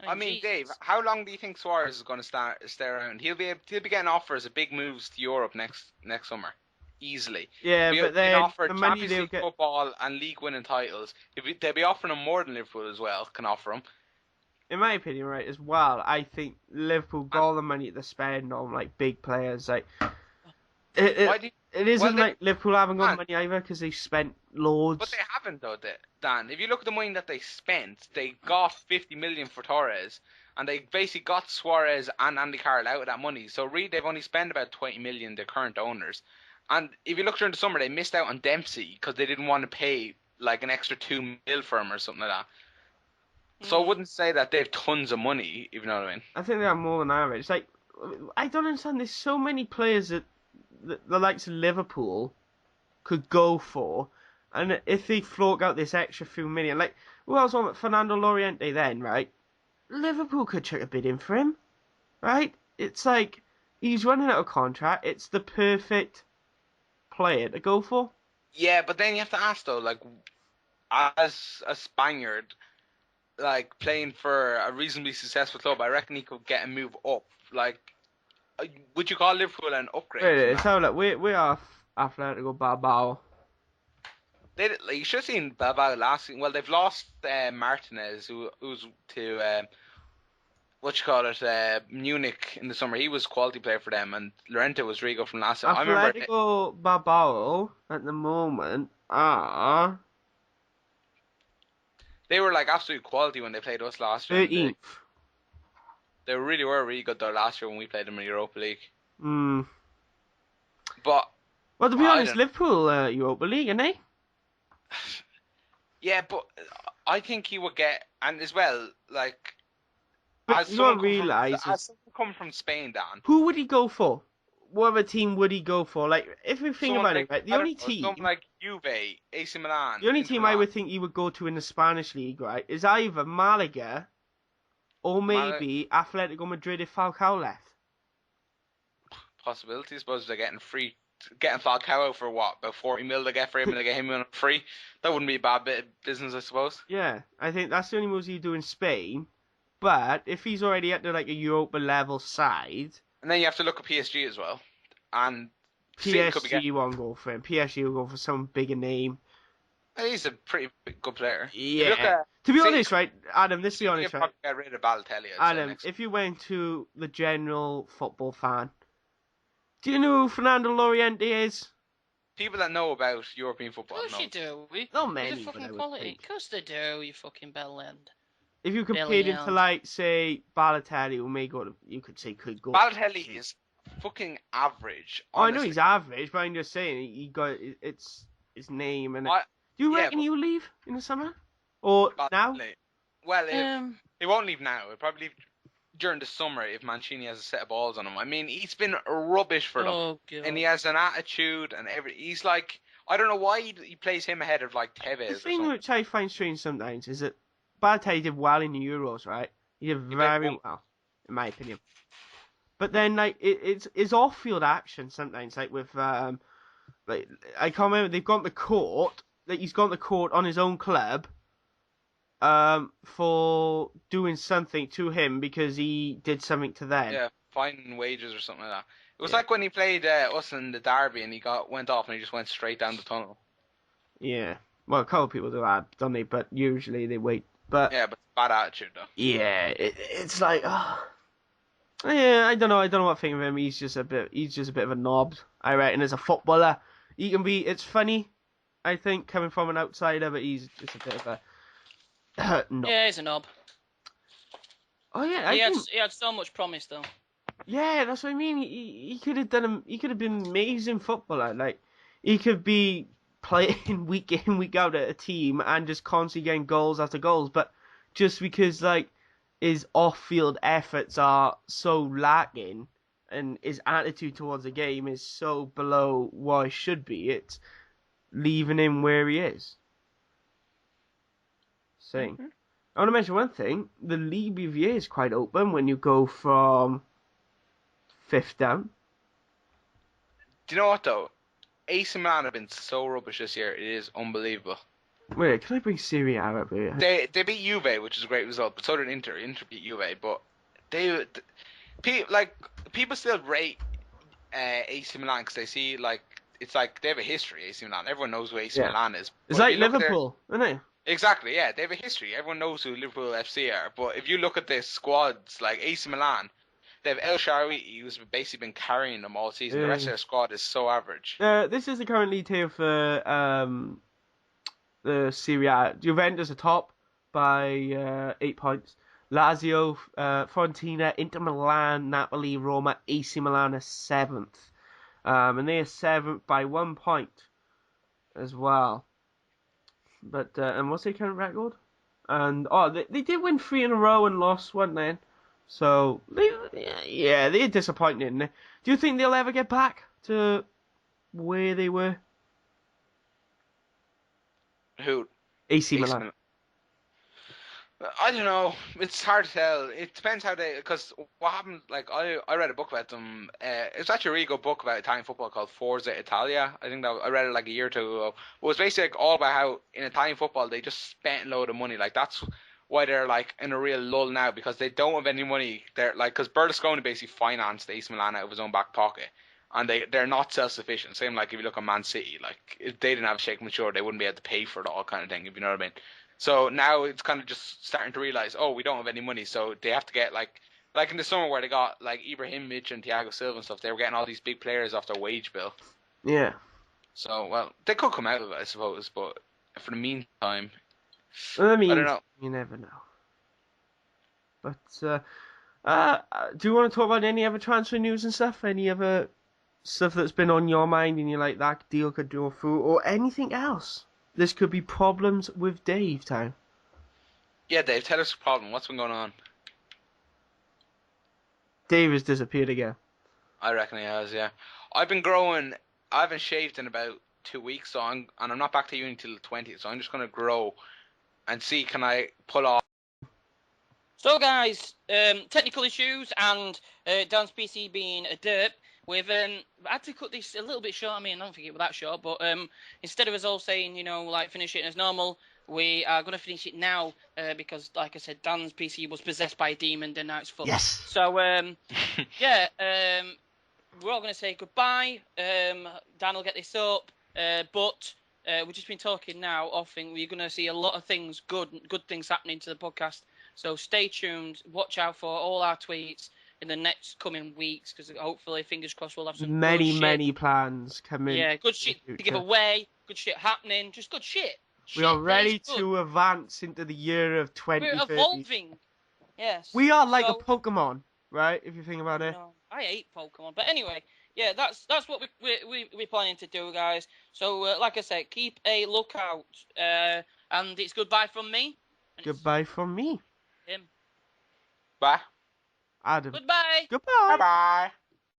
I mean, Dave, how long do you think Suarez is going to stay around? He'll be getting offers of big moves to Europe next summer, easily. Yeah, but then offer the money Champions League football and league winning titles. They'll be offering him more than Liverpool as well can offer him. in my opinion, right, as well, I think Liverpool got all the money to spend on like big players. Like Why do you, it isn't well, like Liverpool haven't got Man. money either because they spent loads. but they haven't though, Dan. If you look at the money that they spent, they got 50 million for Torres, and they basically got Suarez and Andy Carroll out of that money. So really, they've only spent about 20 million, the current owners. And if you look during the summer, they missed out on Dempsey because they didn't want to pay like an extra 2 mil for him or something like that. So I wouldn't say that they have tons of money, if you know what I mean. I think they have more than average. Like, I don't understand. There's so many players that the likes of Liverpool could go for, and if they fork out this extra few million, like who else on Fernando Llorente then, right? Liverpool could chuck a bid in for him, right? It's like he's running out of contract. It's the perfect player to go for. Yeah, but then you have to ask though, like, as a Spaniard, like playing for a reasonably successful club, I reckon he could get a move up. Like, would you call Liverpool an upgrade? Wait, so like we are Atletico Bilbao. You should have seen Bilbao last season. Well, they've lost Martinez, who's to Munich in the summer. He was a quality player for them, and Llorente was really good from last season. I remember Atletico Bilbao at the moment are they were like absolute quality when they played us last year. 13th. They really were really good though last year when we played them in the Europa League. Hmm. But Well, to be honest, Liverpool Europa League, aren't they? yeah, but I think he would get, and as well, like, But as you someone don't realise as someone coming from Spain, Dan. who would he go for? What other team would he go for? Like, if we think Someone about like, it, right, I don't know, someone like Juve, AC Milan. the only Inter team I Milan. would think he would go to in the Spanish league, right, is either Malaga or maybe Atletico Madrid if Falcao left. Possibility, I suppose they're getting Falcao for what, about 40 mil they get for him, and they get him on free. That wouldn't be a bad bit of business, I suppose. Yeah, I think that's the only moves you do in Spain. But if he's already at the, like a Europa level side, and then you have to look at PSG as well, and City could be PSG won't go for him. PSG will go for some bigger name. He's a pretty good player. Yeah. To be honest, right, Adam, let's be honest, right? Probably get rid of Balotelli. Adam, if you went to the general football fan, do you know who Fernando Llorente is? People that know about European football Of course know. you do. Not many, He's a but I fucking would quality. think. Of course they do, you fucking bellend. If you compared him to, Brilliant. like, say, Balotelli, who may go to, you could say could go. Balotelli is fucking average. Oh, I know honestly. he's average, but I'm just saying he got it's his name and. I- Do you yeah, reckon but- he'll leave in the summer or now? Balotelli. Well, he won't leave now. He'll probably leave during the summer if Mancini has a set of balls on him. I mean, he's been rubbish for them. Oh, God. And he has an attitude and he's like, I don't know why he plays him ahead of like Tevez The or thing something. which I find strange sometimes is that Balotelli did well in the Euros, right? He did very well. well, in my opinion. But then, like, it's off-field action sometimes, like with like I can't remember. They've gone to court. That he's gone to court on his own club, for doing something to him because he did something to them. Yeah, finding wages or something like that. It was Yeah. like when he played us in the derby and he went off and he just went straight down the tunnel. Yeah. Well, a couple of people do that, don't they? But usually they wait. But Yeah, but bad attitude though. yeah, it's like, yeah, I don't know what to think of him. He's just a bit of a knob. I reckon as a footballer, he can be. It's funny, I think, coming from an outsider, but he's just a bit of a knob. Yeah, he's a knob. Oh yeah, He had so much promise though. Yeah, that's what I mean. He could have done. He could have been an amazing footballer. Like he could be playing week in week out at a team and just constantly getting goals after goals. But just because like his off-field efforts are so lacking and his attitude towards the game is so below what it should be, it's leaving him where he is. Saying. I want to mention one thing. The League BVA is quite open when you go from 5th down. Do you know what though? AC Milan have been so rubbish this year. It is unbelievable. Wait, can I bring Serie A up here? They beat Juve, which is a great result, but so did Inter. Inter beat Juve, but people still rate AC Milan because they see like it's like they have a history. AC Milan, everyone knows who AC Yeah. Milan is. It's But like if you look at Liverpool, isn't it? Exactly, yeah. They have a history. Everyone knows who Liverpool FC are. But if you look at the squads, like AC Milan, they have El Shaarawy, who's basically been carrying them all season. The rest of their squad is so average. This is the current league table for the Serie A. Juventus are top by 8 points. Lazio, Fiorentina, Inter Milan, Napoli, Roma, AC Milan are 7th. And they are 7th by 1 point as well. But and what's their current record? And they did win 3 in a row and lost one then. So they're disappointing. Do you think they'll ever get back to where they were? Who? AC Milan. I don't know. It's hard to tell. It depends how they. Because what happened? Like I read a book about them. It's actually a really good book about Italian football called Forza Italia. I think that I read it like a year or two ago. It was basically like all about how in Italian football they just spent a load of money. Like that's why they're like in a real lull now, because they don't have any money. They're like, because Berlusconi basically financed AC Milan out of his own back pocket, and they're not self sufficient. Same like if you look at Man City, like if they didn't have a Sheikh Mature, they wouldn't be able to pay for it all, kind of thing. If you know what I mean. So now it's kind of just starting to realize, oh, we don't have any money, so they have to get like in the summer where they got like Ibrahimovic and Thiago Silva and stuff. They were getting all these big players off their wage bill. Yeah. So well, they could come out of it, I suppose, but for the meantime, I mean, I don't know. You never know. But do you want to talk about any other transfer news and stuff? Any other stuff that's been on your mind and you're like, that deal could go through, or anything else? This could be problems with Dave time. Yeah, Dave, tell us the problem. What's been going on? Dave has disappeared again. I reckon he has, yeah. I've been growing. I haven't shaved in about 2 weeks, so I'm not back to uni until the 20th, so I'm just going to grow and see, can I pull off. So guys, technical issues and Dan's PC being a derp. We've had to cut this a little bit short. I mean, I don't think it was that short, but instead of us all saying, like finish it as normal, we are going to finish it now because, like I said, Dan's PC was possessed by a demon and now it's full. Yes. So, yeah, we're all going to say goodbye. Dan will get this up, but we've just been talking now. I think we're going to see a lot of things, good things happening to the podcast. So stay tuned. Watch out for all our tweets in the next coming weeks, because hopefully, fingers crossed, we'll have some many plans coming. Yeah, good shit to give away, good shit happening, just good shit. We are ready to advance into the year of 2030. We're evolving. Yes. We are like a Pokemon, right? If you think about it. No, I hate Pokemon, but anyway, yeah, that's what we're planning to do, guys. So, like I said, keep a lookout, and it's goodbye from me. Goodbye from me. Him. Bye. Adam. Goodbye. Goodbye. Bye-bye.